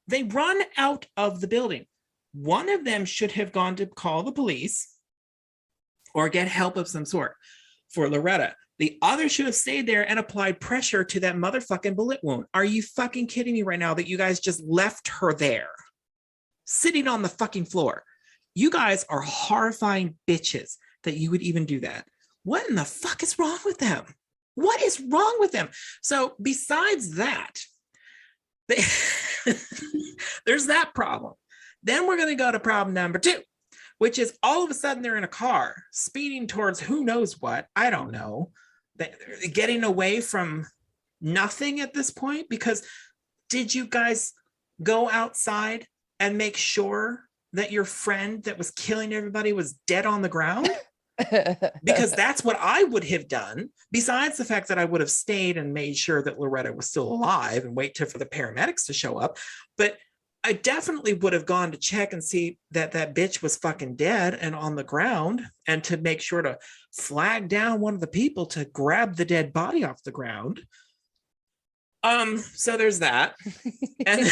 They run out of the building. One of them should have gone to call the police or get help of some sort for Loretta. The other should have stayed there and applied pressure to that motherfucking bullet wound. Are you fucking kidding me right now that you guys just left her there, sitting on the fucking floor? You guys are horrifying bitches that you would even do that. What in the fuck is wrong with them? What is wrong with them? So besides that, there's that problem. Then we're going to go to problem number 2, which is all of a sudden they're in a car speeding towards who knows what. I don't know. They're getting away from nothing at this point, because did you guys go outside and make sure that your friend that was killing everybody was dead on the ground? Because that's what I would have done, besides the fact that I would have stayed and made sure that Loretta was still alive and wait for the paramedics to show up. But I definitely would have gone to check and see that that bitch was fucking dead and on the ground, and to make sure to flag down one of the people to grab the dead body off the ground. So there's that. And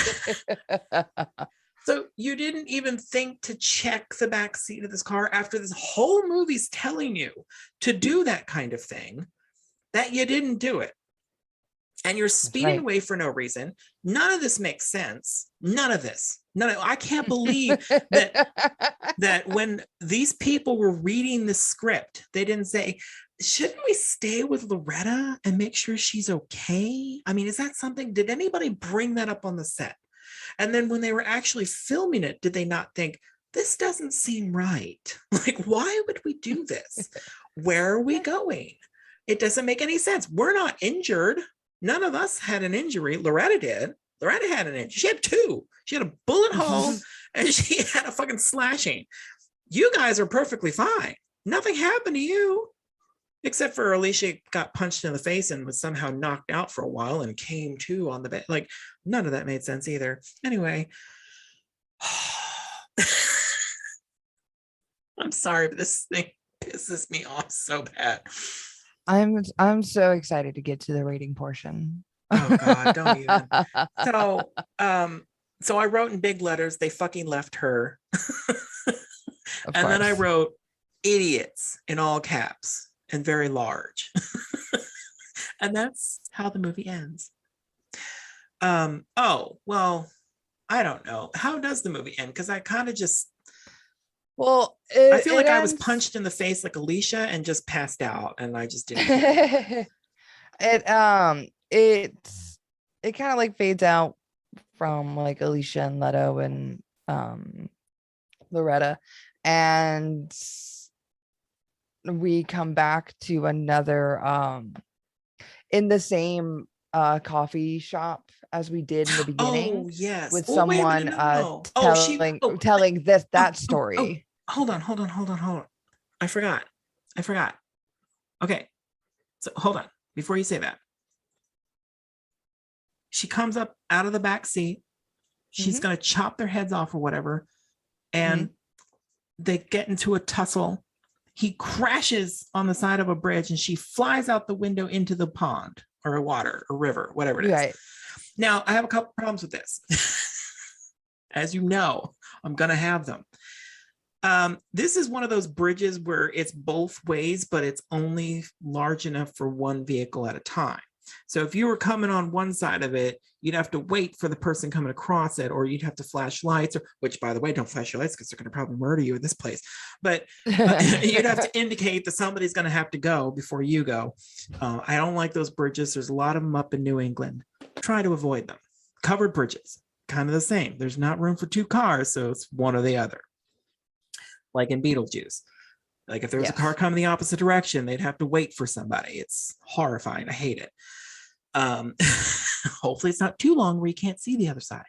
so you didn't even think to check the back seat of this car after this whole movie's telling you to do that kind of thing, that you didn't do it. And you're speeding away for no reason. None of this makes sense. None of this. I can't believe that when these people were reading the script, they didn't say, shouldn't we stay with Loretta and make sure she's okay? I mean, is that something? Did anybody bring that up on the set? And then when they were actually filming it, did they not think, this doesn't seem right? Like, why would we do this? Where are we going? It doesn't make any sense. We're not injured. None of us had an injury. Loretta did. Loretta had an injury. She had two. She had a bullet hole and she had a fucking slashing. You guys are perfectly fine. Nothing happened to you. Except for Alicia got punched in the face and was somehow knocked out for a while and came to on the bed. Like, none of that made sense either. Anyway. I'm sorry, but this thing pisses me off so bad. I'm so excited to get to the rating portion. Oh God, don't even. So I wrote in big letters, they fucking left her. And then I wrote idiots in all caps and very large. And that's how the movie ends. Oh, well, I don't know. How does the movie end? Because I kind of just I feel like I was punched in the face like Alicia and just passed out, and I just didn't care. It kind of like fades out from like Alicia and Leto and Loretta, and we come back to another in the same coffee shop as we did in the beginning. Oh yes, with someone telling that story. Hold on. I forgot. Okay, so hold on before you say that. She comes up out of the back seat. She's gonna chop their heads off or whatever, and they get into a tussle. He crashes on the side of a bridge, and she flies out the window into the pond or a water or river, whatever it is. Right. Now, I have a couple problems with this. As you know, I'm going to have them. This is one of those bridges where it's both ways, but it's only large enough for one vehicle at a time. So if you were coming on one side of it, you'd have to wait for the person coming across it, or you'd have to flash lights, which, by the way, don't flash your lights because they're going to probably murder you in this place. But you'd have to indicate that somebody's going to have to go before you go. I don't like those bridges. There's a lot of them up in New England. Try to avoid them. Covered bridges, kind of the same. There's not room for two cars, so it's one or the other. Like in Beetlejuice. Like if there was a car coming the opposite direction, they'd have to wait for somebody. It's horrifying. I hate it. Hopefully it's not too long where you can't see the other side.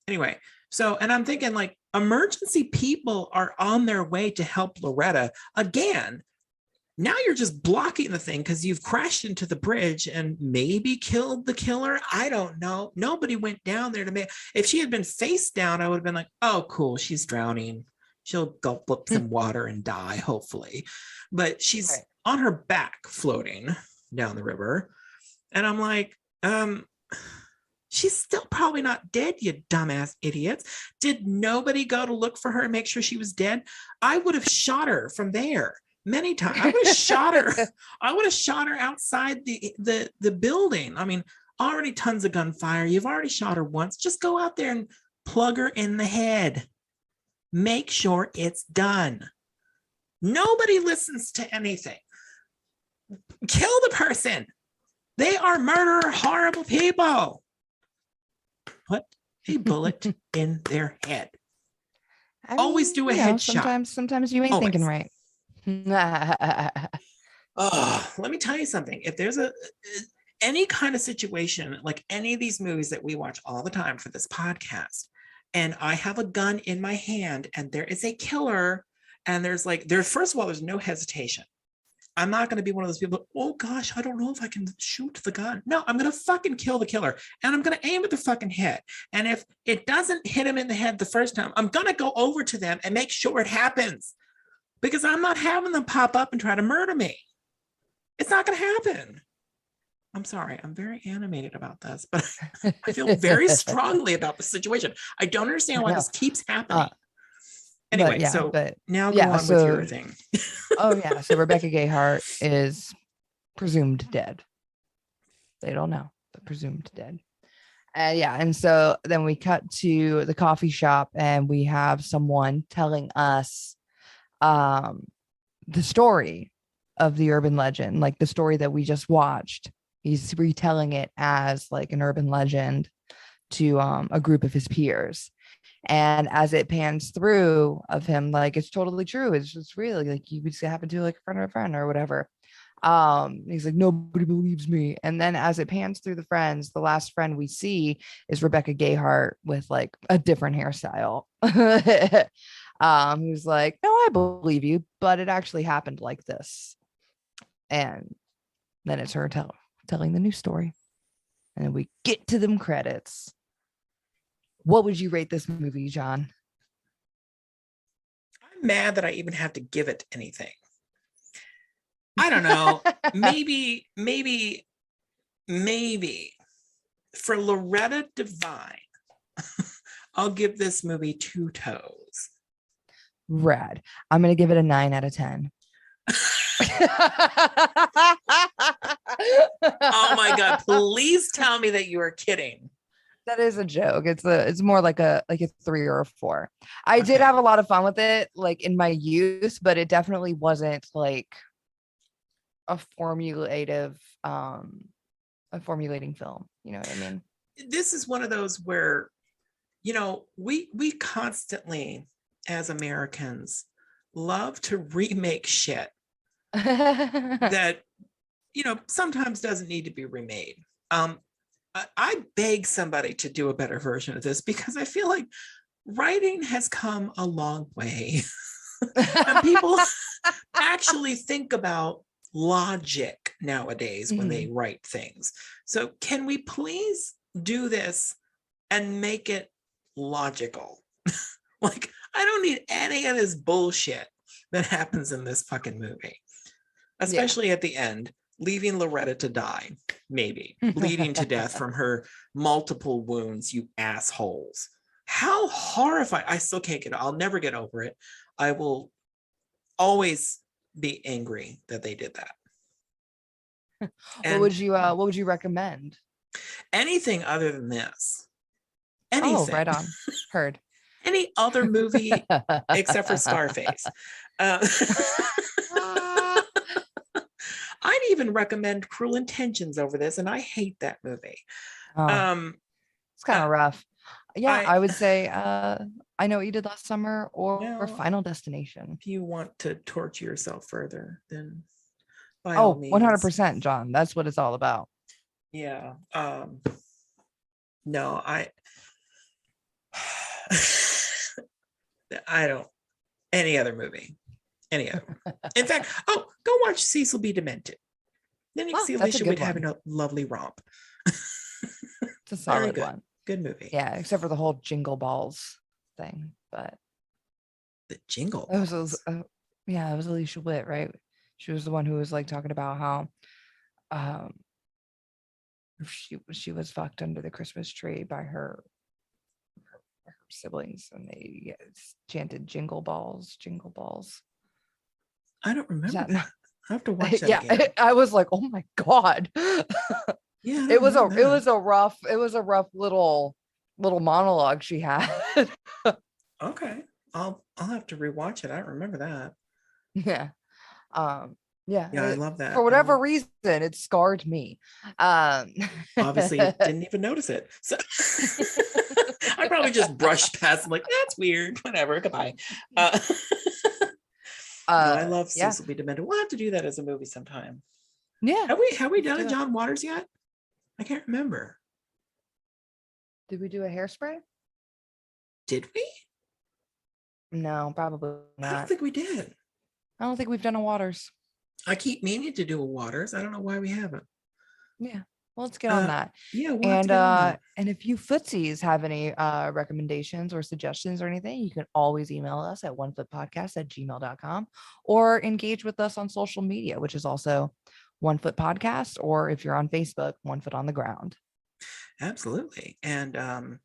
Anyway, so, and I'm thinking like emergency people are on their way to help Loretta. Again, now you're just blocking the thing because you've crashed into the bridge and maybe killed the killer. I don't know. Nobody went down there to make. If she had been face down, I would have been like, oh, cool, she's drowning. She'll gulp up some water and die, hopefully. But she's on her back floating down the river. And I'm like, she's still probably not dead, you dumbass idiots. Did nobody go to look for her and make sure she was dead? I would have shot her from there many times. I would have shot her. I would have shot her outside the building. I mean, already tons of gunfire. You've already shot her once. Just go out there and plug her in the head. Make sure it's done. Nobody listens to anything. Kill the person. They are murderer, horrible people. Put a bullet in their head. Always do a headshot. Sometimes you ain't thinking right. Oh, let me tell you something. If there's any kind of situation, like any of these movies that we watch all the time for this podcast, and I have a gun in my hand and there is a killer, and first of all, there's no hesitation. I'm not going to be one of those people, oh gosh, I don't know if I can shoot the gun. No, I'm going to fucking kill the killer, and I'm going to aim at the fucking head. And if it doesn't hit him in the head the first time, I'm going to go over to them and make sure it happens, because I'm not having them pop up and try to murder me. It's not going to happen. I'm sorry, I'm very animated about this, but I feel very strongly about the situation. I don't understand why this keeps happening. Anyway, now go on with your thing. So Rebecca Gayheart is presumed dead. They don't know, but presumed dead. And so then we cut to the coffee shop, and we have someone telling us the story of the urban legend, like the story that we just watched. He's retelling it as like an urban legend to a group of his peers. And as it pans through of him, like, it's totally true. It's just really like you would say happen to like a friend of a friend or whatever. He's like, nobody believes me. And then as it pans through the friends, the last friend we see is Rebecca Gayheart with like a different hairstyle. Who's like, no, I believe you, but it actually happened like this. And then it's her telling the new story. And then we get to them credits. What would you rate this movie, John? I'm mad that I even have to give it anything. I don't know. maybe for Loretta Devine, I'll give this movie 2 toes. Rad. I'm going to give it a 9 out of 10. Oh my God. Please tell me that you are kidding. That is a joke. It's more like a 3 or a 4. I did have a lot of fun with it, like in my youth, but it definitely wasn't like a formulating film. You know what I mean? This is one of those where, you know, we constantly as Americans love to remake shit that, you know, sometimes doesn't need to be remade. I beg somebody to do a better version of this, because I feel like writing has come a long way. And people actually think about logic nowadays when they write things. So can we please do this and make it logical? Like, I don't need any of this bullshit that happens in this fucking movie, especially at the end, leaving Loretta to die, maybe bleeding to death from her multiple wounds, you assholes. How horrifying. I still can't get it. I'll never get over it. I will always be angry that they did that. What would you recommend? Anything other than this. Anything. Oh, right on. Heard. Any other movie except for Scarface. I'd even recommend Cruel Intentions over this, and I hate that movie. It's kind of rough. Yeah, I would say I Know What You Did Last Summer or Final Destination. If you want to torture yourself further, then by all means. 100%, John. That's what it's all about. Yeah. No, I don't. Any other movie. Any other. In fact, go watch Cecil B. Demented. Then you can see Alicia Witt having a lovely romp. It's a solid one. Good movie. Yeah, except for the whole Jingle Balls thing. But the Jingle Balls. It was Alicia Witt, right? She was the one who was like talking about how she was fucked under the Christmas tree by her siblings, and they chanted Jingle Balls, Jingle Balls. I don't remember that. I have to watch that again. I was like, oh my God. Yeah, it was a rough little monologue she had. Okay. I'll have to rewatch it. I don't remember that. Yeah. Yeah, I love that. For whatever reason, it scarred me. Obviously, didn't even notice it. So I probably just brushed past. I'm like, that's weird. Whatever. Goodbye. I love Cecil B. Demented. We'll have to do that as a movie sometime. Yeah. Have we done a John Waters yet? I can't remember. Did we do a Hairspray? Did we? No, probably not. I don't think we did. I don't think we've done a Waters. I keep meaning to do a Waters. I don't know why we haven't. Yeah. Well, let's get on that. Yeah. And if you footsies have any recommendations or suggestions or anything, you can always email us at onefootpodcast@gmail.com or engage with us on social media, which is also One Foot Podcast, or if you're on Facebook, One Foot on the Ground. Absolutely. And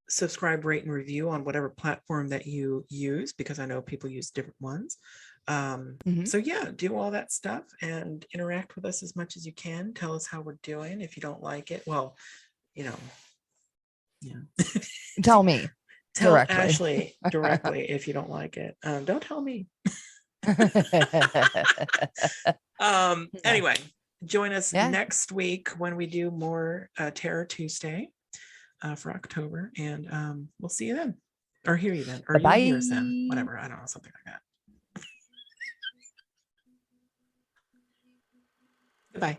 subscribe, rate, and review on whatever platform that you use, because I know people use different ones. So yeah, do all that stuff and interact with us as much as you can. Tell us how we're doing. If you don't like it, well, yeah. Tell me. Tell directly. Ashley directly if you don't like it. Don't tell me. Anyway, join us next week when we do more Terror Tuesday for October, and we'll see you then, or hear you then, or you hear us then, whatever. I don't know, something like that. Goodbye.